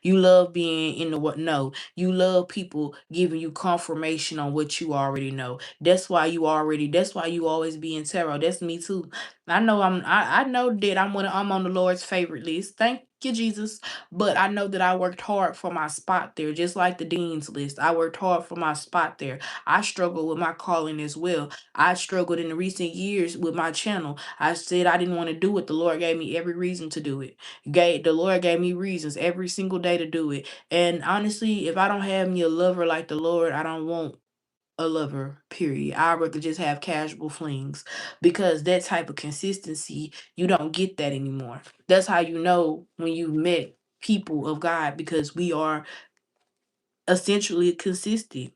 You love being in the what no. You love people giving you confirmation on what you already know. That's why you always be in tarot. That's me too. I know that I'm on the Lord's favorite list. Thank you, Jesus. But I know that I worked hard for my spot there, just like the Dean's list. I worked hard for my spot there. I struggle with my calling as well. I struggled in the recent years with my channel. I said I didn't want to do it. The Lord gave me every reason to do it. The Lord gave me reasons every single day to do it. And honestly, if I don't have me a lover like the Lord, I don't want a lover, period. I'd rather just have casual flings because that type of consistency, you don't get that anymore. That's how you know when you met people of God because we are essentially consistent.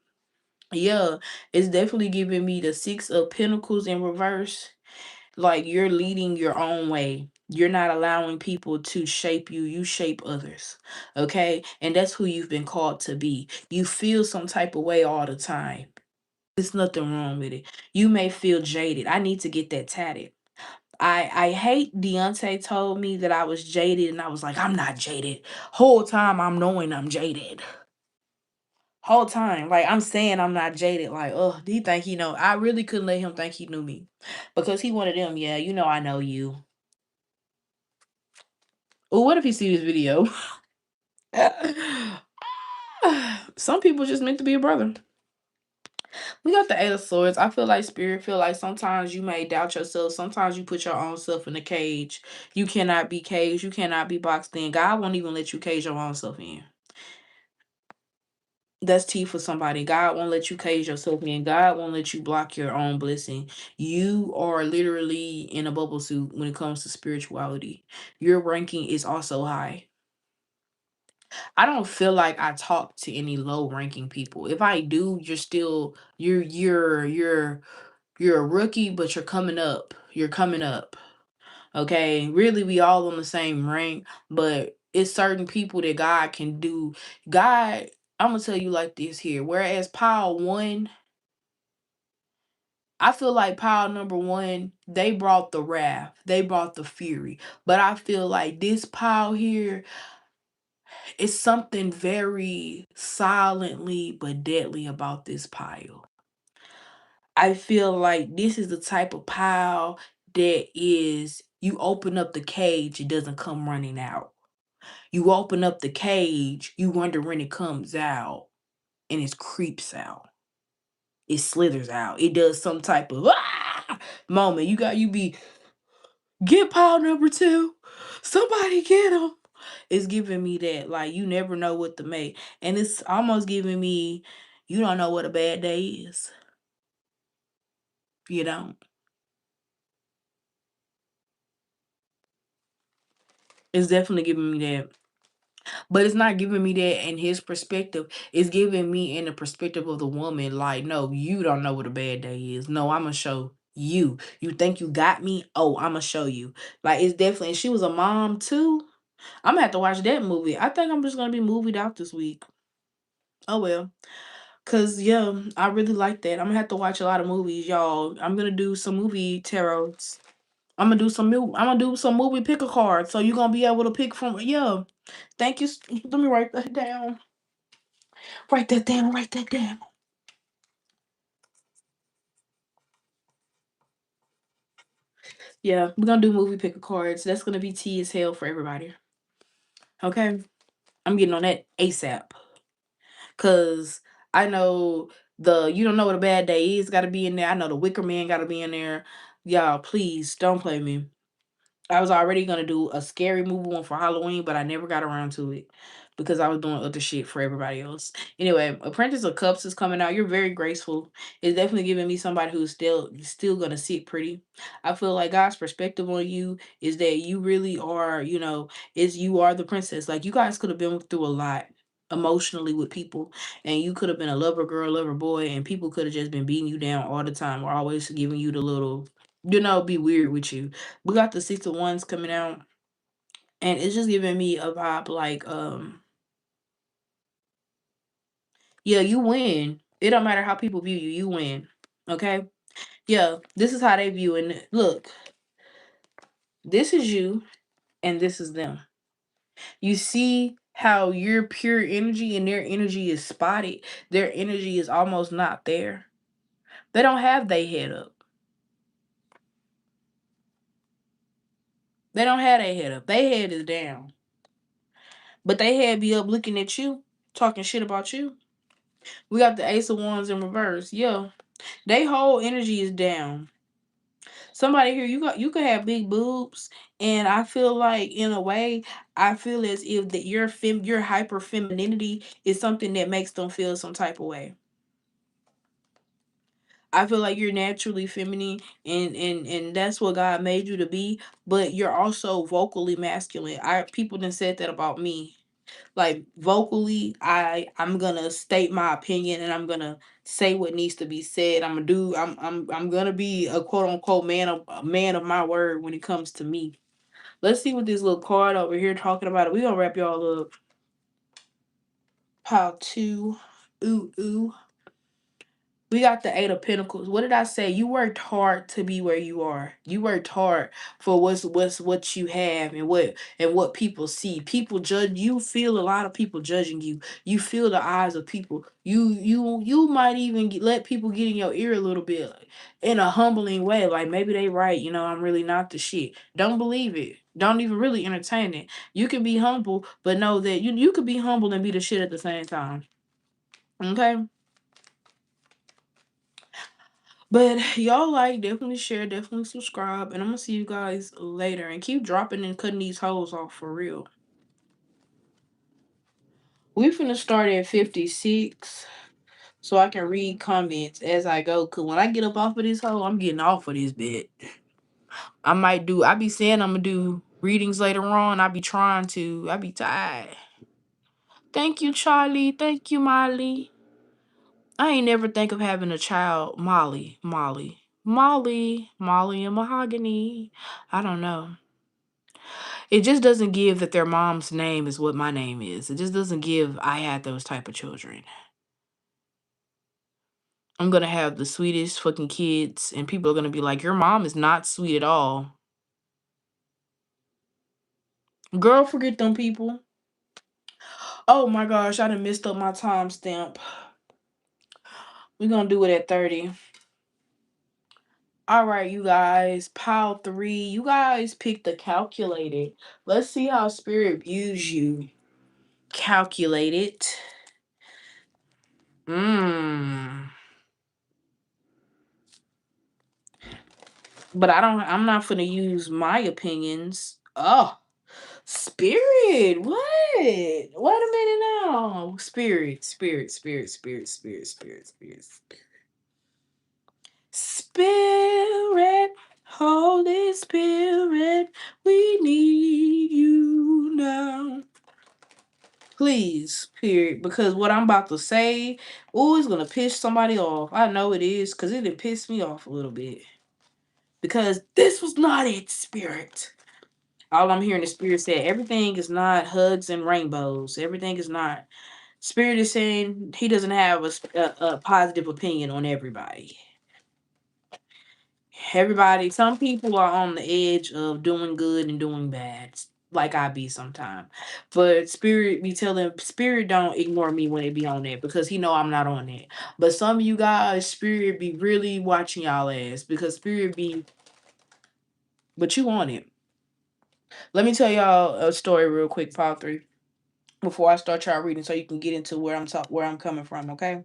Yeah, it's definitely giving me the Six of Pentacles in reverse. Like you're leading your own way. You're not allowing people to shape you. You shape others. Okay? And that's who you've been called to be. You feel some type of way all the time. There's nothing wrong with it. You may feel jaded. I need to get that tatted. I hate Deontay told me that I was jaded, and I was like, I'm not jaded. Whole time I'm knowing I'm jaded. Whole time, like I'm saying I'm not jaded. Like, oh, do you think he know? I really couldn't let him think he knew me, because he one of them. Yeah, you know I know you. Well, what if he see this video? Some people just meant to be a brother. We got the Eight of Swords. I feel like spirit feel like sometimes you may doubt yourself. Sometimes you put your own self in a cage. You cannot be caged. You cannot be boxed in. God won't even let you cage your own self in. That's tea for somebody. God won't let you cage yourself in. God won't let you block your own blessing. You are literally in a bubble suit when it comes to spirituality. Your ranking is also high. I don't feel like I talk to any low ranking people. If I do, you're a rookie, but you're coming up. You're coming up. Okay. Really, we all on the same rank, but it's certain people that God can do. God, I'm gonna tell you like this here. Whereas pile one, I feel like pile number one, they brought the wrath, they brought the fury. But I feel like this pile here is something very silently but deadly about this pile. I feel like this is the type of pile that is you open up the cage, it doesn't come running out. You open up the cage, you wonder when it comes out, and it creeps out. It slithers out. It does some type of moment. You be get pile number two. Somebody get him. It's giving me that like you never know what to make, and it's almost giving me you don't know what a bad day is. You don't. It's definitely giving me that. But it's not giving me that in his perspective. It's giving me in the perspective of the woman. Like, no, you don't know what a bad day is. No, I'm gonna show you. You think you got me? Oh, I'm gonna show you. Like, it's definitely. And she was a mom too. I'm gonna have to watch that movie. I think I'm just gonna be movied out this week. Oh well. Cause yeah, I really like that. I'm gonna have to watch a lot of movies, y'all. I'm gonna do some movie tarots. I'm gonna do some movie pick a card. So you're gonna be able to pick from yeah. Thank you. Let me write that down. Write that down. Write that down. Yeah, we're gonna do movie picker cards. That's gonna be tea as hell for everybody. Okay, I'm getting on that ASAP. Cause I know the you don't know what a bad day is. Got to be in there. I know the Wicker Man got to be in there. Y'all, please don't play me. I was already gonna do a scary movie one for Halloween, but I never got around to it because I was doing other shit for everybody else. Anyway, Apprentice of Cups is coming out. You're very graceful. It's definitely giving me somebody who's still gonna sit pretty. I feel like God's perspective on you is that you really are, is you are the princess. Like you guys could have been through a lot emotionally with people, and you could have been a lover girl, lover boy, and people could have just been beating you down all the time or always giving you the little, be weird with you. We got the Six of Wands coming out, and it's just giving me a vibe like, yeah, you win. It don't matter how people view you, you win. Okay? Yeah, this is how they view it. Look, this is you, and this is them. You see how your pure energy and their energy is spotted. Their energy is almost not there. They don't have their head up. They don't have their head up. Their head is down. But they head be up looking at you, talking shit about you. We got the Ace of Wands in reverse. Yeah. They whole energy is down. Somebody here, you could have big boobs, and I feel like in a way, I feel as if that your hyper femininity is something that makes them feel some type of way. I feel like you're naturally feminine, and that's what God made you to be, but you're also vocally masculine. I People done said that about me. Like vocally, I'm gonna state my opinion, and I'm gonna say what needs to be said. I'm gonna be a quote unquote a man of my word when it comes to me. Let's see what this little card over here talking about. We gonna wrap y'all up. Pile two. Ooh ooh. We got the Eight of Pentacles. What did I say? You worked hard to be where you are. You worked hard for what you have and what people see. People judge you. Feel a lot of people judging you. You feel the eyes of people. You might even let people get in your ear a little bit in a humbling way. Like maybe they right. You know, I'm really not the shit. Don't believe it. Don't even really entertain it. You can be humble, but know that you could be humble and be the shit at the same time. Okay. But y'all like, definitely share, definitely subscribe, and I'm gonna see you guys later. And keep dropping and cutting these hoes off for real. We finna start at 56 so I can read comments as I go. Cause when I get up off of this hole, I'm getting off of this bit. I be saying I'm gonna do readings later on. I be trying to. I be tired. Thank you, Charlie. Thank you, Molly. I ain't never think of having a child. Molly and Mahogany. I don't know. It just doesn't give that their mom's name is what my name is. It just doesn't give I had those type of children. I'm gonna have the sweetest fucking kids, and people are gonna be like, your mom is not sweet at all. Girl, forget them people. Oh my gosh, I done messed up my timestamp. We're gonna do it at 30. All right, you guys, pile 3. You guys picked the calculated. Let's see how spirit views you. Calculated. Mmm. But I'm not gonna use my opinions. Oh, spirit. What? Wait a minute now. Spirit. Spirit, Holy Spirit, we need you now. Please, period. Because what I'm about to say, oh, it's gonna piss somebody off. I know it is, because it did piss me off a little bit. Because this was not it, spirit. All I'm hearing the spirit say, everything is not hugs and rainbows. Everything is not. Spirit is saying he doesn't have a positive opinion on everybody. Everybody, some people are on the edge of doing good and doing bad, like I be sometimes. But spirit don't ignore me when they be on that because he know I'm not on that. But some of you guys, spirit be really watching y'all ass because spirit be, but you on it. Let me tell y'all a story real quick, part 3, before I start y'all reading, so you can get into where I'm coming from. Okay,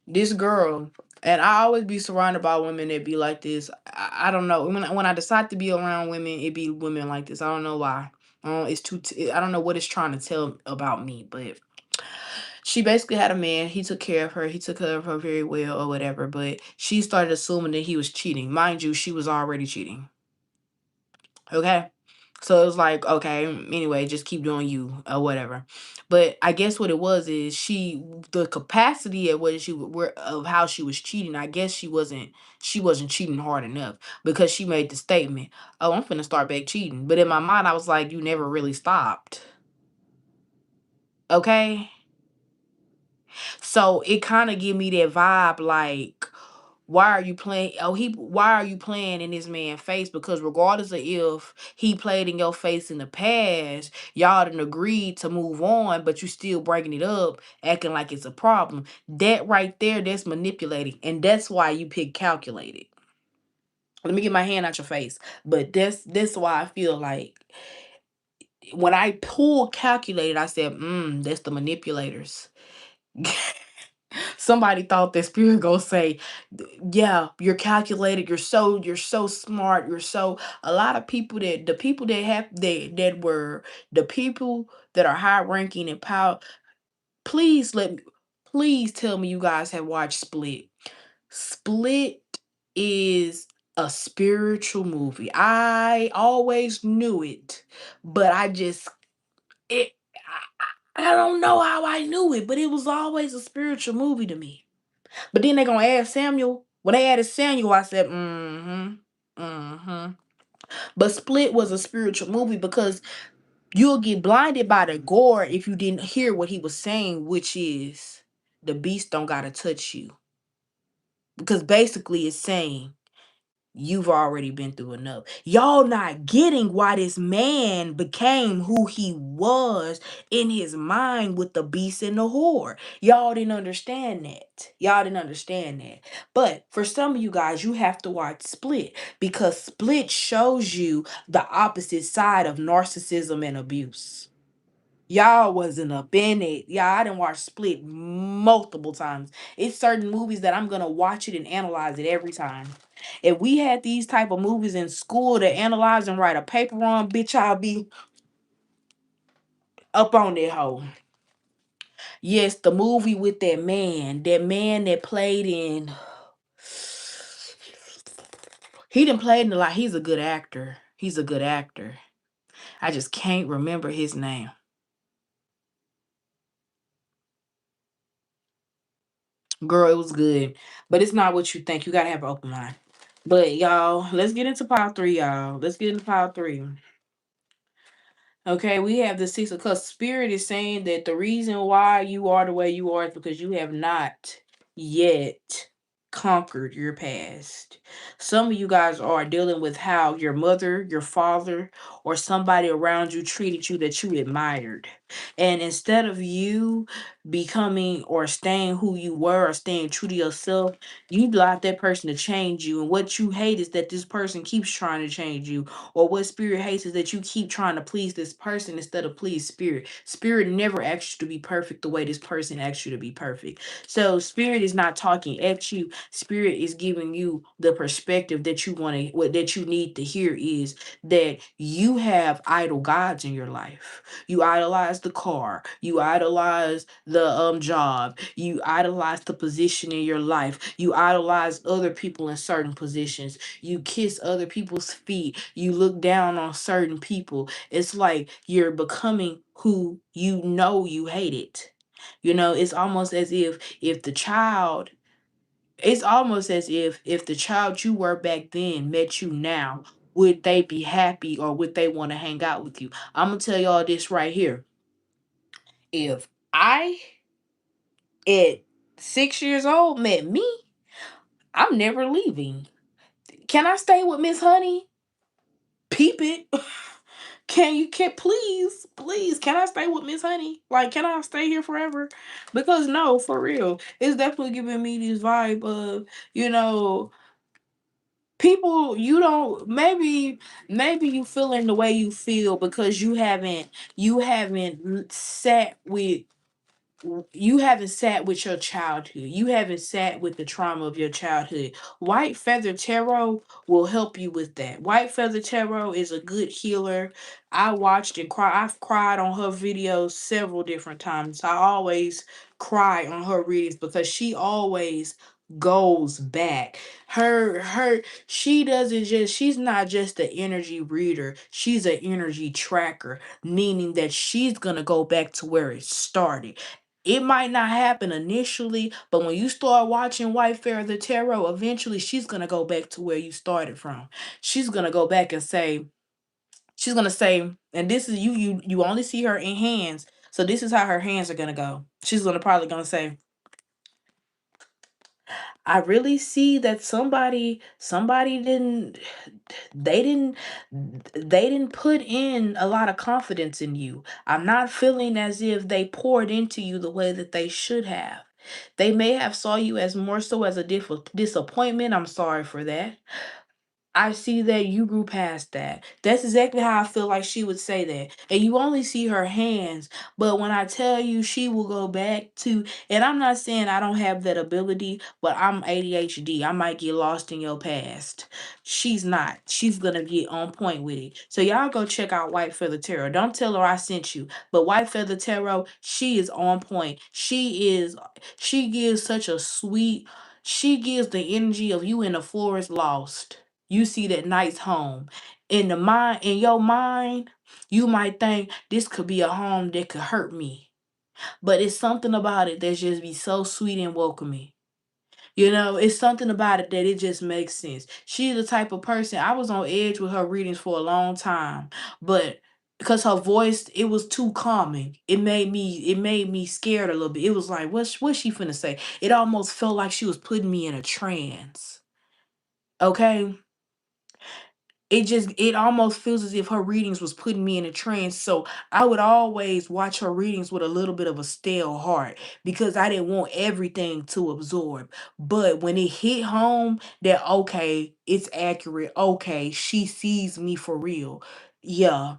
this girl, and I always be surrounded by women that be like this. I don't know, when I decide to be around women, it be women like this. I don't know why. I don't know what it's trying to tell about me, but she basically had a man. He took care of her. He took care of her very well, or whatever. But she started assuming that he was cheating. Mind you, she was already cheating. Okay. So it was like, okay, anyway, just keep doing you or whatever. But I guess what it was is the capacity of what of how she was cheating. I guess she wasn't cheating hard enough because she made the statement, "Oh, I'm finna start back cheating." But in my mind, I was like, "You never really stopped." Okay. So it kind of give me that vibe like, why are you playing in this man's face? Because regardless of if he played in your face in the past, y'all done agreed to move on, but you still breaking it up, acting like it's a problem. That right there, that's manipulating. And that's why you pick calculated. Let me get my hand out your face. But that's why I feel like when I pull calculated, I said, that's the manipulators. Somebody thought that spirit go say, yeah, you're calculated, you're so smart, you're so, a lot of people that the people that have that were the people that are high ranking and power. Please please tell me you guys have watched Split. Split is a spiritual movie. I always knew it, but it I don't know how I knew it, but it was always a spiritual movie to me. But then they gonna add Samuel. When they added Samuel, I said, But Split was a spiritual movie because you'll get blinded by the gore if you didn't hear what he was saying, which is the beast don't gotta touch you. Because basically it's saying you've already been through enough. Y'all not getting why this man became who he was in his mind with the beast and the whore. Y'all didn't understand that. Y'all didn't understand that. But for some of you guys, you have to watch Split because Split shows you the opposite side of narcissism and abuse. Y'all wasn't up in it. Y'all, I didn't watch Split multiple times. It's certain movies that I'm gonna watch it and analyze it every time. If we had these type of movies in school to analyze and write a paper on, bitch, I'll be up on that hoe. Yes, the movie with that man that played in. He didn't play in a lot. He's a good actor. He's a good actor. I just can't remember his name. Girl, it was good, but it's not what you think. You gotta have an open mind. But y'all, let's get into pile three, y'all. Let's get into pile three. Okay, we have the six of cups. Spirit is saying that the reason why you are the way you are is because you have not yet conquered your past. Some of you guys are dealing with how your mother, your father, or somebody around you treated you that you admired. And instead of you becoming or staying who you were or staying true to yourself, you allowed that person to change you. And what you hate is that this person keeps trying to change you, or what spirit hates is that you keep trying to please this person instead of please spirit. Spirit never asks you to be perfect the way this person asks you to be perfect. So spirit is not talking at you. Spirit is giving you the perspective that you want to, what that you need to hear is that you have idol gods in your life. You idolize the car, you idolize the job, you idolize the position in your life, you idolize other people in certain positions, you kiss other people's feet, you look down on certain people. It's like you're becoming who you know you hated. You know, it's almost as if the child, it's almost as if the child you were back then met you now, would they be happy or would they want to hang out with you? I'm gonna tell y'all this right here. If I at 6 years old met me, I'm never leaving. Can I stay with Miss Honey? Peep it. Can please can I stay with Miss Honey? Like, can I stay here forever? Because no, for real, it's definitely giving me this vibe of, you know, people you don't, maybe you feeling the way you feel because you haven't sat with, you haven't sat with your childhood. You haven't sat with the trauma of your childhood. White Feather Tarot will help you with that. White Feather Tarot is a good healer. I watched and cry. I've cried on her videos several different times. I always cry on her readings because she always goes back. She doesn't just, she's not just an energy reader. She's an energy tracker, meaning that she's gonna go back to where it started. It might not happen initially, but when you start watching White Feather Tarot, eventually she's gonna go back to where you started from. She's gonna go back and say, she's gonna say, and this is you only see her in hands. So this is how her hands are gonna go. She's gonna probably gonna say, I really see that somebody didn't they didn't put in a lot of confidence in you. I'm not feeling as if they poured into you the way that they should have. They may have saw you as more so as a disappointment. I'm sorry for that. I see that you grew past that. That's exactly how I feel like she would say that. And you only see her hands, but when I tell you she will go back to, and I'm not saying I don't have that ability, but I'm ADHD. I might get lost in your past. She's not. She's gonna get on point with it. So y'all go check out White Feather Tarot. Don't tell her I sent you, but White Feather Tarot, she is on point. She gives such a sweet, she gives the energy of you in the forest lost. You see that nice home. In your mind, you might think this could be a home that could hurt me. But it's something about it that just be so sweet and welcoming. You know, it's something about it that it just makes sense. She's the type of person, I was on edge with her readings for a long time. But because her voice, it was too calming. It made me scared a little bit. It was like, what's she finna say? It almost felt like she was putting me in a trance. Okay, it almost feels as if her readings was putting me in a trance. So I would always watch her readings with a little bit of a stale heart because I didn't want everything to absorb. But when it hit home that okay, it's accurate, okay, she sees me for real, yeah,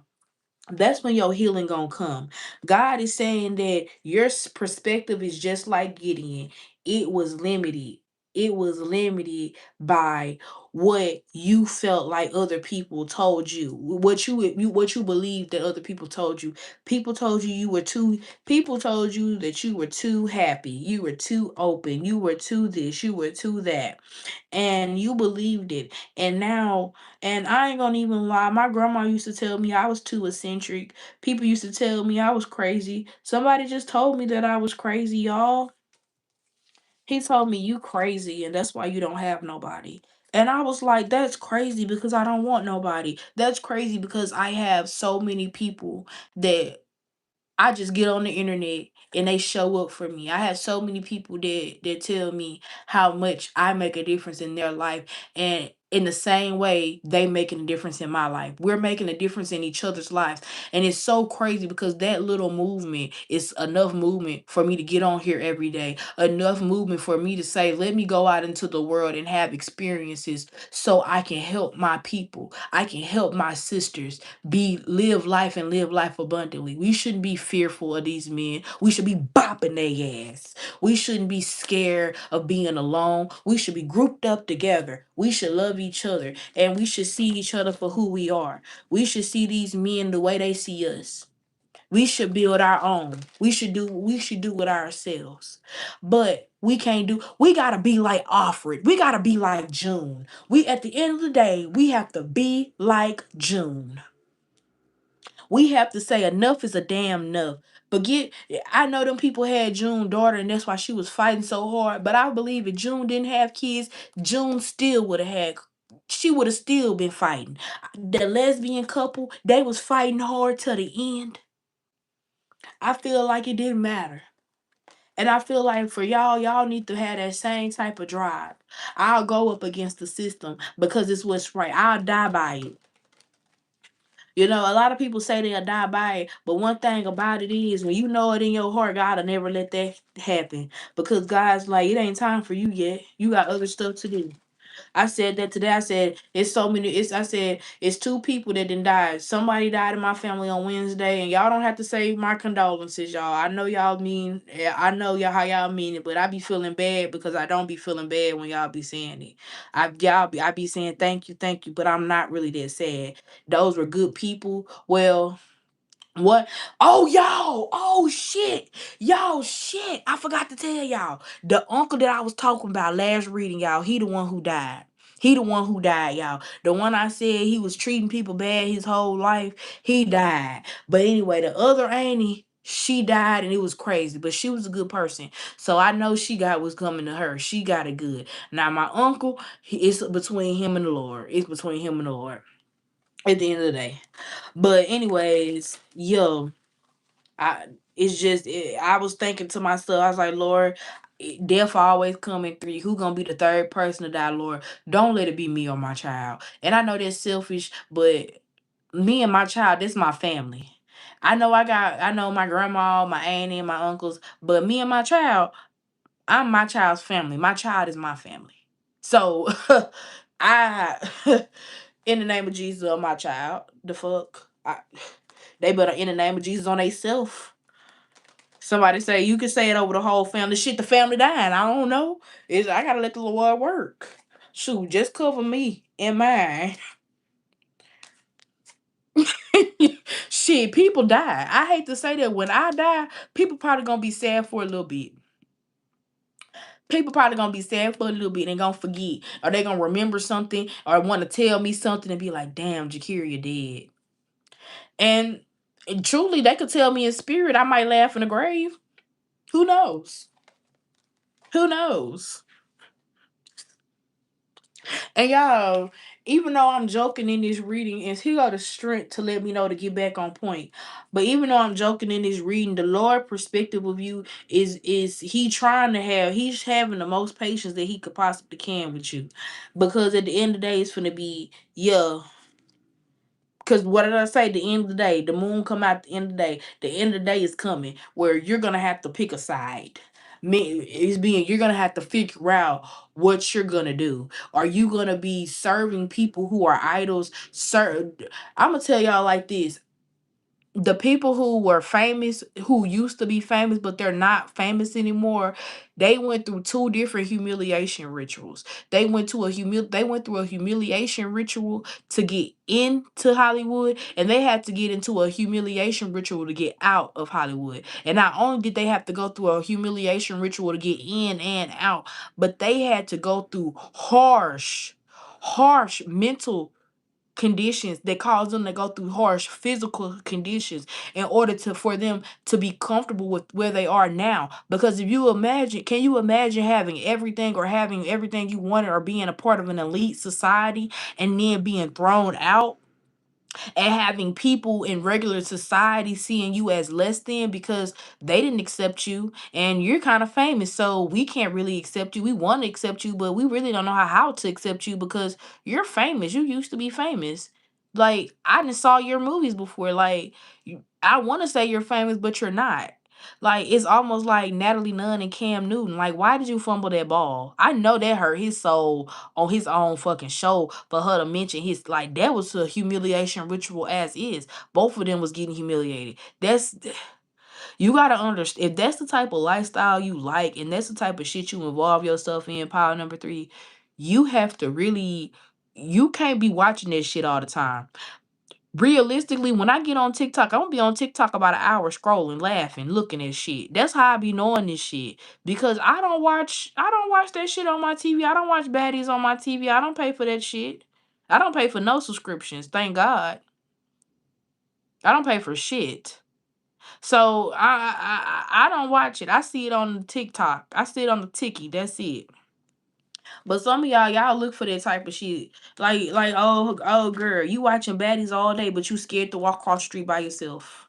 that's when your healing gonna come. God is saying that your perspective is just like Gideon. It was limited. It was limited by what you felt like other people told you. What you believed that other people told you. People told you you were too. People told you that you were too happy. You were too open. You were too this. You were too that, and you believed it. And now, and I ain't gonna even lie, my grandma used to tell me I was too eccentric. People used to tell me I was crazy. Somebody just told me that I was crazy, y'all. He told me you crazy and that's why you don't have nobody. And I was like, that's crazy because I don't want nobody. That's crazy because I have so many people that I just get on the internet and they show up for me. I have so many people that tell me how much I make a difference in their life, and in the same way they making a difference in my life. We're making a difference in each other's lives. And it's so crazy because that little movement is enough movement for me to get on here every day. Enough movement for me to say, let me go out into the world and have experiences so I can help my people. I can help my sisters live life and live life abundantly. We shouldn't be fearful of these men. We should be bopping their ass. We shouldn't be scared of being alone. We should be grouped up together. We should love each other and we should see each other for who we are. We should see these men the way they see us. We should build our own. We should do it ourselves. But we gotta be like Alfred. We gotta be like June. We at the end of the day, we have to be like June. We have to say enough is a damn enough. Forget, I know them people had June daughter and that's why she was fighting so hard. But I believe if June didn't have kids, June still would have she would have still been fighting. The lesbian couple, they was fighting hard to the end. I feel like it didn't matter. And I feel like for y'all need to have that same type of drive. I'll go up against the system because it's what's right. I'll die by it. You know, a lot of people say they'll die by it, but one thing about it is when you know it in your heart, God will never let that happen. Because God's like, it ain't time for you yet. You got other stuff to do. I said that today. I said it's so many. I said it's two people that didn't die. Somebody died in my family on Wednesday, and y'all don't have to say my condolences, y'all. I know y'all mean. I know y'all how y'all mean it, but I be feeling bad because I don't be feeling bad when y'all be saying it. I be saying thank you, but I'm not really that sad. Those were good people. Well, what? Oh, y'all. Oh, shit. Y'all, shit. I forgot to tell y'all. The uncle that I was talking about last reading, y'all, he the one who died. He the one who died, y'all. The one I said he was treating people bad his whole life, he died. But anyway, the other auntie, she died and it was crazy, but she was a good person. So I know she got what's coming to her. She got it good. Now, my uncle, it's between him and the Lord. It's between him and the Lord at the end of the day. But anyways, yo, I I was thinking to myself, I was like, Lord, death always come in three. Who gonna be the third person to die, Lord? Don't let it be me or my child. And I know that's selfish, but me and my child, this my family. I know my grandma, my auntie, and my uncles, but me and my child, I'm my child's family. My child is my family. So I in the name of Jesus of my child, the fuck. They better in the name of Jesus on they self. Somebody say you can say it over the whole family. Shit, the family dying. I don't know. I gotta let the Lord work. Shoot, just cover me and mine. Shit, people die. I hate to say that when I die, people probably gonna be sad for a little bit. People probably gonna be sad for a little bit and gonna forget. Or they gonna remember something or want to tell me something and be like, damn, Jakiria dead. And, and truly they could tell me in spirit, I might laugh in the grave. Who knows? Who knows? And y'all, even though I'm joking in this reading, and he got the strength to let me know to get back on point. But even though I'm joking in this reading, the Lord perspective of you is he trying to have he's having the most patience that he could possibly can with you. Because at the end of the day, it's gonna be, yeah. Cause what did I say? The end of the day, the moon come out. The end of the day, the end of the day is coming where you're gonna have to pick a side. It's being you're gonna have to figure out what you're gonna do. Are you gonna be serving people who are idols? I'm gonna tell y'all like this: the people who were famous, who used to be famous but they're not famous anymore, they went through two different humiliation rituals. They went through a humiliation ritual to get into Hollywood, and they had to get into a humiliation ritual to get out of Hollywood. And not only did they have to go through a humiliation ritual to get in and out, but they had to go through harsh mental conditions that cause them to go through harsh physical conditions in order to for them to be comfortable with where they are now. Because if you imagine, can you imagine having everything you wanted, or being a part of an elite society and then being thrown out, and having people in regular society seeing you as less than because they didn't accept you, and you're kind of famous, so we can't really accept you. We want to accept you, but we really don't know how to accept you because you're famous. You used to be famous. Like, I didn't saw your movies before. Like, I want to say you're famous, but you're not. Like, it's almost like Natalie Nunn and Cam Newton. Like, why did you fumble that ball? I know that hurt his soul on his own fucking show for her to mention his, like, that was a humiliation ritual as is. Both of them was getting humiliated. That's you gotta understand, if that's the type of lifestyle you like and that's the type of shit you involve yourself in, power number three, you have to really, you can't be watching that shit all the time. Realistically, when I get on TikTok, I'm gonna be on TikTok about an hour scrolling, laughing, looking at shit. That's how I be knowing this shit. Because I don't watch that shit on my TV. I don't watch baddies on my TV. I don't pay for that shit. I don't pay for no subscriptions, thank God. I don't pay for shit. So I don't watch it. I see it on TikTok. I see it on the Tiki. That's it. But some of y'all look for that type of shit. Like, oh girl, you watching baddies all day, but you scared to walk across the street by yourself.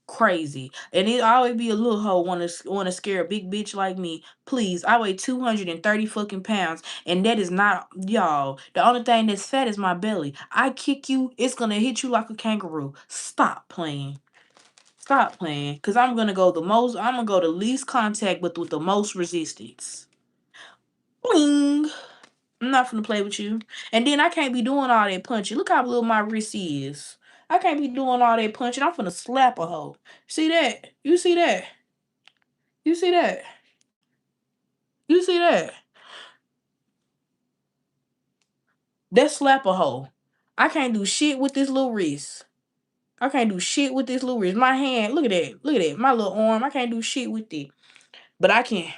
Crazy. And it always be a little hoe wanna scare a big bitch like me. Please, I weigh 230 fucking pounds, and that is not y'all. The only thing that's fat is my belly. I kick you, it's gonna hit you like a kangaroo. Stop playing. Stop playing. Cause I'm gonna go the least contact with the most resistance. Bling. I'm not gonna play with you. And then I can't be doing all that punching. Look how little my wrist is. I can't be doing all that punching. I'm finna slap a hoe. See that? You see that? You see that? You see that? That slap a hoe. I can't do shit with this little wrist. I can't do shit with this little wrist. My hand, look at that. Look at that. My little arm. I can't do shit with it. But I can.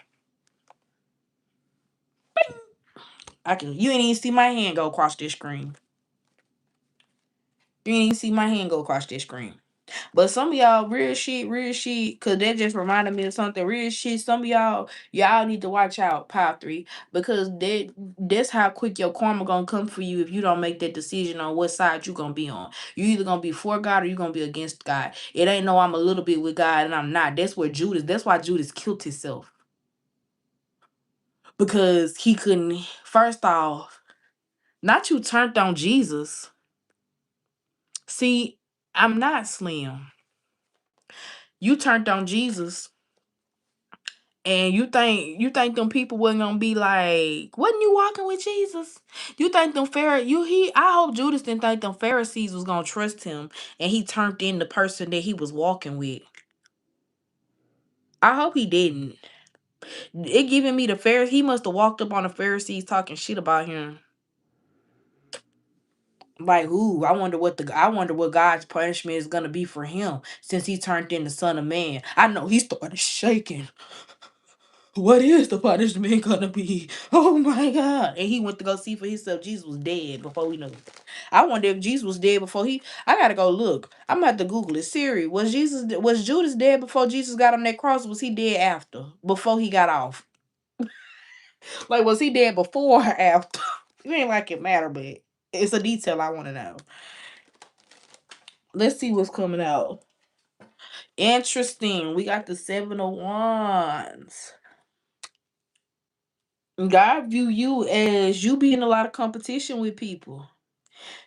I can. You ain't even see my hand go across this screen. You ain't even see my hand go across this screen. But some of y'all real shit, cause that just reminded me of something real shit. Some of y'all need to watch out, Power 3, because that's how quick your karma gonna come for you if you don't make that decision on what side you gonna be on. You either gonna be for God or you gonna be against God. It ain't no I'm a little bit with God and I'm not. That's why Judas killed himself. Because he couldn't, first off, not you turned on Jesus. See, I'm not Slim. You turned on Jesus, and you think them people wasn't gonna be like, wasn't you walking with Jesus? You think them Pharaoh you he I hope Judas didn't think them Pharisees was gonna trust him, and he turned in the person that he was walking with. I hope he didn't. It giving me the Pharisees. He must have walked up on the Pharisees talking shit about him. Like, ooh, I wonder what God's punishment is gonna be for him since he turned in the Son of Man. I know he started shaking. What is the punishment gonna be? Oh my God. And he went to go see for himself. Jesus was dead before we knew it. I wonder if Jesus was dead before I gotta go look. I'm gonna have to Google it. Siri, was Judas dead before Jesus got on that cross? Or was he dead after? Before he got off? Like, was he dead before or after? It ain't like it matter, but It's a detail I want to know. Let's see what's coming out. Interesting. We got the Seven of Wands. God view you as you be in a lot of competition with people.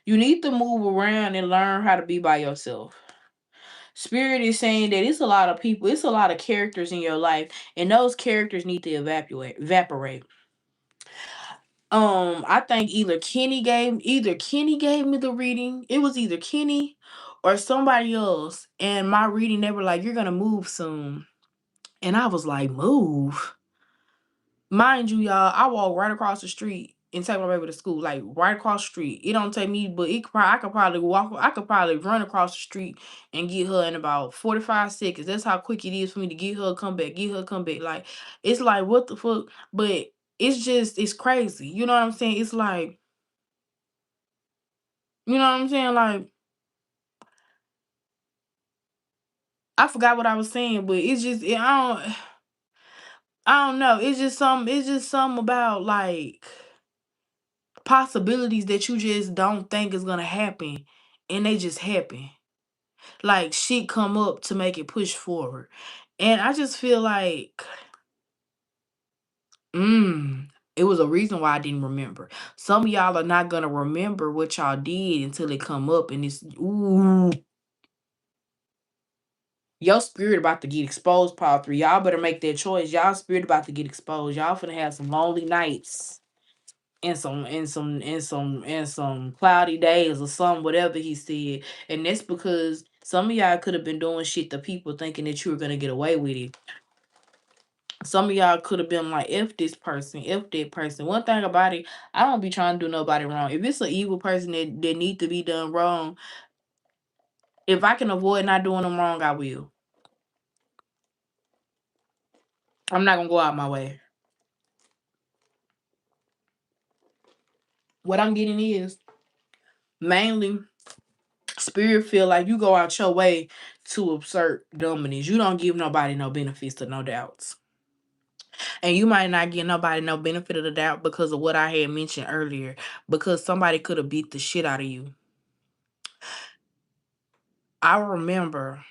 You need to move around and learn how to be by yourself. Spirit is saying that it's a lot of people, it's a lot of characters in your life, and those characters need to evaporate. I think either Kenny gave me the reading. It was either Kenny or somebody else. And my reading, they were like, "You're gonna move soon." And I was like, "Move?" Mind you, y'all, I walk right across the street and take my baby to school, like right across the street. It don't take me, but I could probably I could probably run across the street and get her in about 45 seconds. That's how quick it is for me to get her, come back, get her, come back. Like, it's like, what the fuck? But it's crazy. You know what I'm saying? It's like, you know what I'm saying? Like, I forgot what I was saying, but it's just, I don't know. It's just something about like possibilities that you just don't think is gonna happen, and they just happen. Like shit come up to make it push forward, and I just feel like, it was a reason why I didn't remember. Some of y'all are not gonna remember what y'all did until it come up, and it's ooh, your spirit about to get exposed, Paul 3. Y'all better make that choice. Y'all spirit about to get exposed. Y'all finna have some lonely nights and some cloudy days or some whatever he said. And that's because some of y'all could have been doing shit to people thinking that you were gonna get away with it. Some of y'all could have been like, F this person, F that person. One thing about it, I don't be trying to do nobody wrong. If it's an evil person that need to be done wrong, if I can avoid not doing them wrong, I will. I'm not gonna go out my way. What I'm getting is mainly spirit feel like you go out your way to assert dominance. You don't give nobody no benefits or no doubts. And you might not give nobody no benefit of the doubt because of what I had mentioned earlier. Because somebody could have beat the shit out of you. I remember,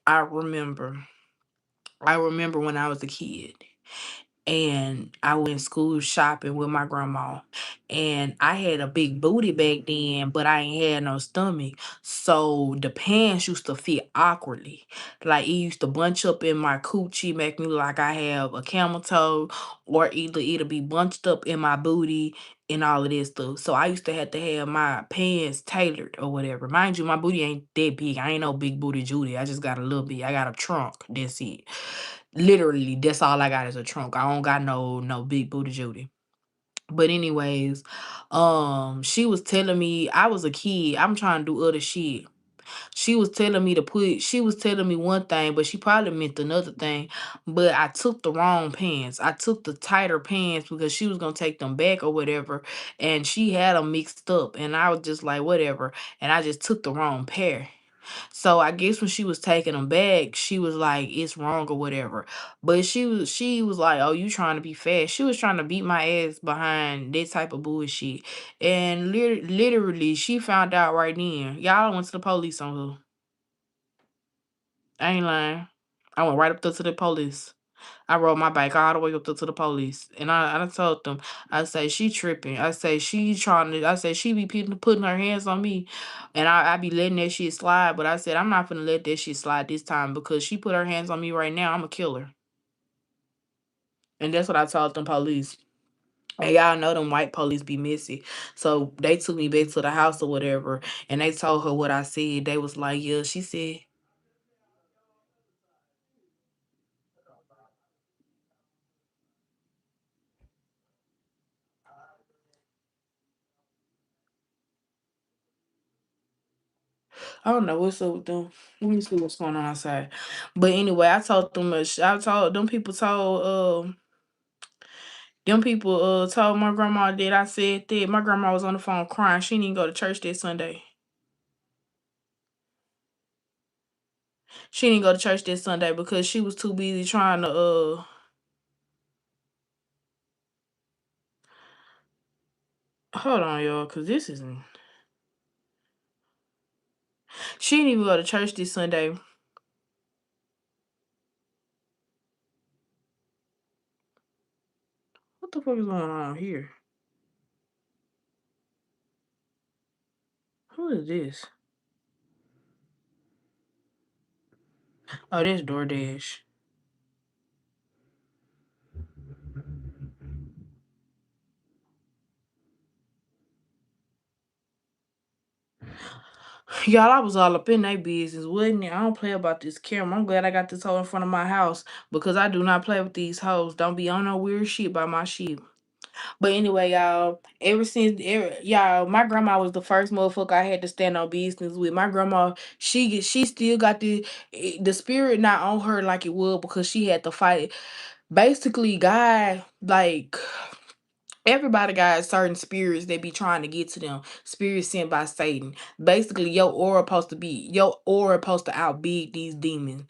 I remember, I remember when I was a kid. And I went school shopping with my grandma. And I had a big booty back then, but I ain't had no stomach. So the pants used to fit awkwardly. Like it used to bunch up in my coochie, make me look like I have a camel toe, or either it'll be bunched up in my booty and all of this stuff. So I used to have my pants tailored or whatever. Mind you, my booty ain't that big. I ain't no big booty Judy. I just got a little bit. I got a trunk. That's it. Literally, that's all I got is a trunk. I don't got no big booty Judy. But anyways, she was telling me I was a kid. I'm trying to do other shit. She was telling me one thing, but she probably meant another thing. But I took the wrong pants. I took the tighter pants because she was gonna take them back or whatever. And she had them mixed up. And I was just like, whatever. And I just took the wrong pair. So I guess when she was taking them back, she was like, "It's wrong" or whatever. But she was like, "Oh, you trying to be fast?" She was trying to beat my ass behind that type of bullshit. And literally, she found out right then. Y'all went to the police on her. I ain't lying. I went right up there to the police. I rode my bike all the way up there to the police, and I told them, I say she tripping. I say she trying to. I say she be putting her hands on me, and I be letting that shit slide. But I said I'm not gonna let that shit slide this time because she put her hands on me right now. I'm a killer, and that's what I told them police. And y'all know them white police be messy, so they took me back to the house or whatever, and they told her what I said. They was like, "Yeah," she said. I don't know what's up with them. Let me see what's going on outside. But anyway, I told them people told my grandma that I said that my grandma was on the phone crying. She didn't go to church that Sunday. She didn't go to church that Sunday because she was too busy trying to hold on, y'all, cause this isn't. She didn't even go to church this Sunday. What the fuck is going on here? Who is this? Oh, that's DoorDash. Y'all, I was all up in their business, wasn't it? I don't play about this camera. I'm glad I got this hoe in front of my house because I do not play with these hoes. Don't be on no weird shit by my shit. But anyway, y'all, y'all, my grandma was the first motherfucker I had to stand on business with. My grandma, she still got the spirit not on her like it would because she had to fight. Basically, God, like everybody got certain spirits that be trying to get to them. Spirits sent by Satan. Basically, your aura supposed to outbid these demons.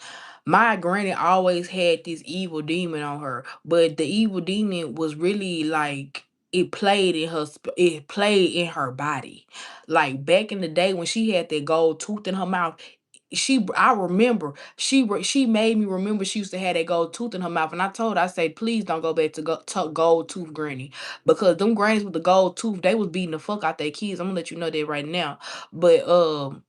My granny always had this evil demon on her, but the evil demon was really like it played in her body. Like back in the day when she had that gold tooth in her mouth, I remember she made me remember she used to have that gold tooth in her mouth, and I told her, I said, please don't go back to gold tooth granny, because them grannies with the gold tooth, they was beating the fuck out their kids. I'm gonna let you know that right now. But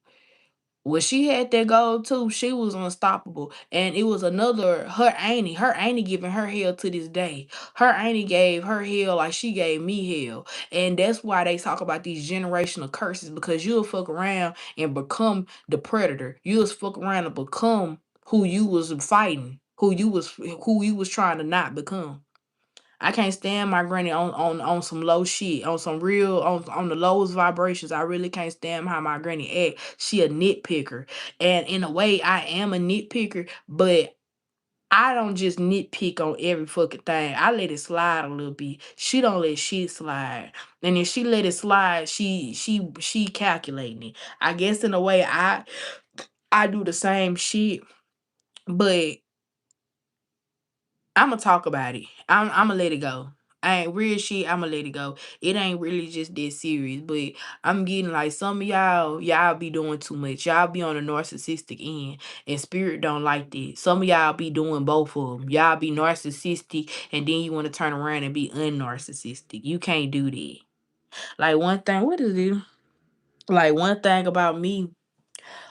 when she had that gold tooth, she was unstoppable. And it was another her auntie giving her hell to this day. Her auntie gave her hell like she gave me hell. And that's why they talk about these generational curses, because you'll fuck around and become the predator. You'll fuck around and become who you was fighting, who you was trying to not become. I can't stand my granny on some low shit, on some real on the lowest vibrations. I really can't stand how my granny act. She a nitpicker. And in a way I am a nitpicker, but I don't just nitpick on every fucking thing. I let it slide a little bit. She don't let shit slide. And if she let it slide, she calculating it. I guess in a way I do the same shit, but I'ma talk about it. I'ma let it go. I ain't real shit. I'ma let it go. It ain't really just that serious, but I'm getting like some of y'all be doing too much. Y'all be on the narcissistic end, and spirit don't like that. Some of y'all be doing both of them. Y'all be narcissistic, and then you want to turn around and be unnarcissistic. You can't do that. Like one thing, what is it? Like one thing about me,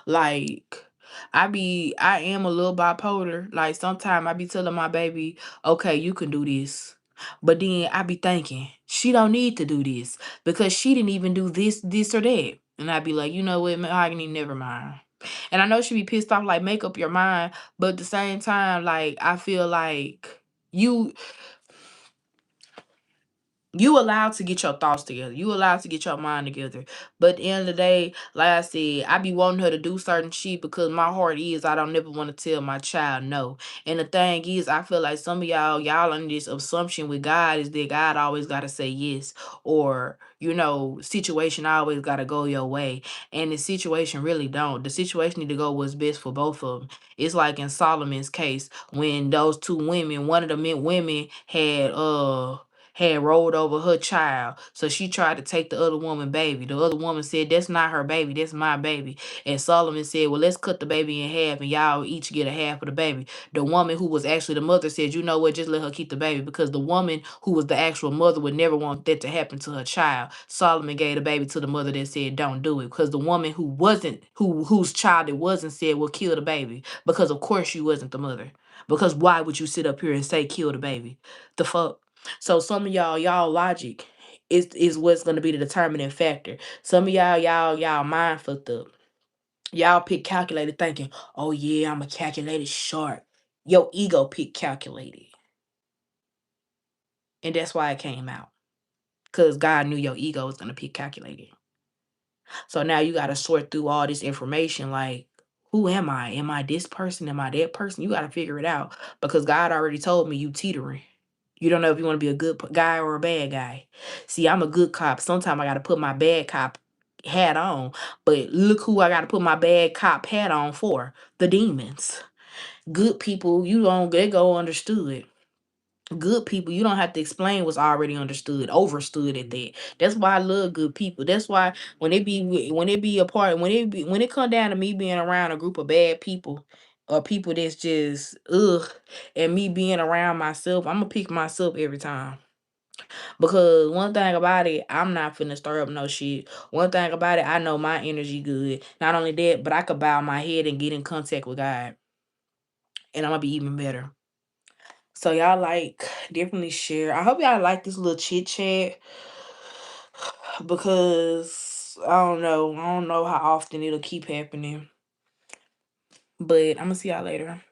like I am a little bipolar. Like sometimes I be telling my baby, okay, you can do this. But then I be thinking, she don't need to do this because she didn't even do this or that. And I be like, you know what, Mahogany, never mind. And I know she be pissed off, like, make up your mind. But at the same time, like, I feel like you you allowed to get your thoughts together. You allowed to get your mind together. But at the end of the day, like I said, I be wanting her to do certain shit because my heart is I don't never want to tell my child no. And the thing is, I feel like some of y'all under this assumption with God is that God always gotta say yes. Or, situation always gotta go your way. And the situation really don't. The situation need to go what's best for both of them. It's like in Solomon's case, when those two women, one of the women had rolled over her child. So she tried to take the other woman baby. The other woman said, that's not her baby, that's my baby. And Solomon said, well, let's cut the baby in half and y'all each get a half of the baby. The woman who was actually the mother said, you know what, just let her keep the baby, because the woman who was the actual mother would never want that to happen to her child. Solomon gave the baby to the mother that said, don't do it, because the woman whose child it wasn't said, well, kill the baby, because of course she wasn't the mother. Because why would you sit up here and say kill the baby? The fuck? So some of y'all logic is what's gonna be the determining factor. Some of y'all mind fucked up. Y'all pick calculated thinking, oh yeah, I'm a calculated shark. Your ego pick calculated. And that's why it came out. Cause God knew your ego was gonna pick calculated. So now you gotta sort through all this information like, who am I? Am I this person? Am I that person? You gotta figure it out. Because God already told me you teetering. You don't know if you want to be a good guy or a bad guy. See, I'm a good cop. Sometimes I got to put my bad cop hat on. But look who I got to put my bad cop hat on for. The demons. Good people, you don't, they go understood. Good people, you don't have to explain what's already understood, overstood at that. That's why I love good people. That's why when it be a part when it come down to me being around a group of bad people or people that's just ugh, and me being around myself, I'm gonna pick myself every time. Because one thing about it, I'm not finna stir up no shit. One thing about it, I know my energy good. Not only that, but I could bow my head and get in contact with God, and I'm gonna be even better. So y'all definitely share. I hope y'all like this little chit chat because I don't know. I don't know how often it'll keep happening. But I'm gonna see y'all later.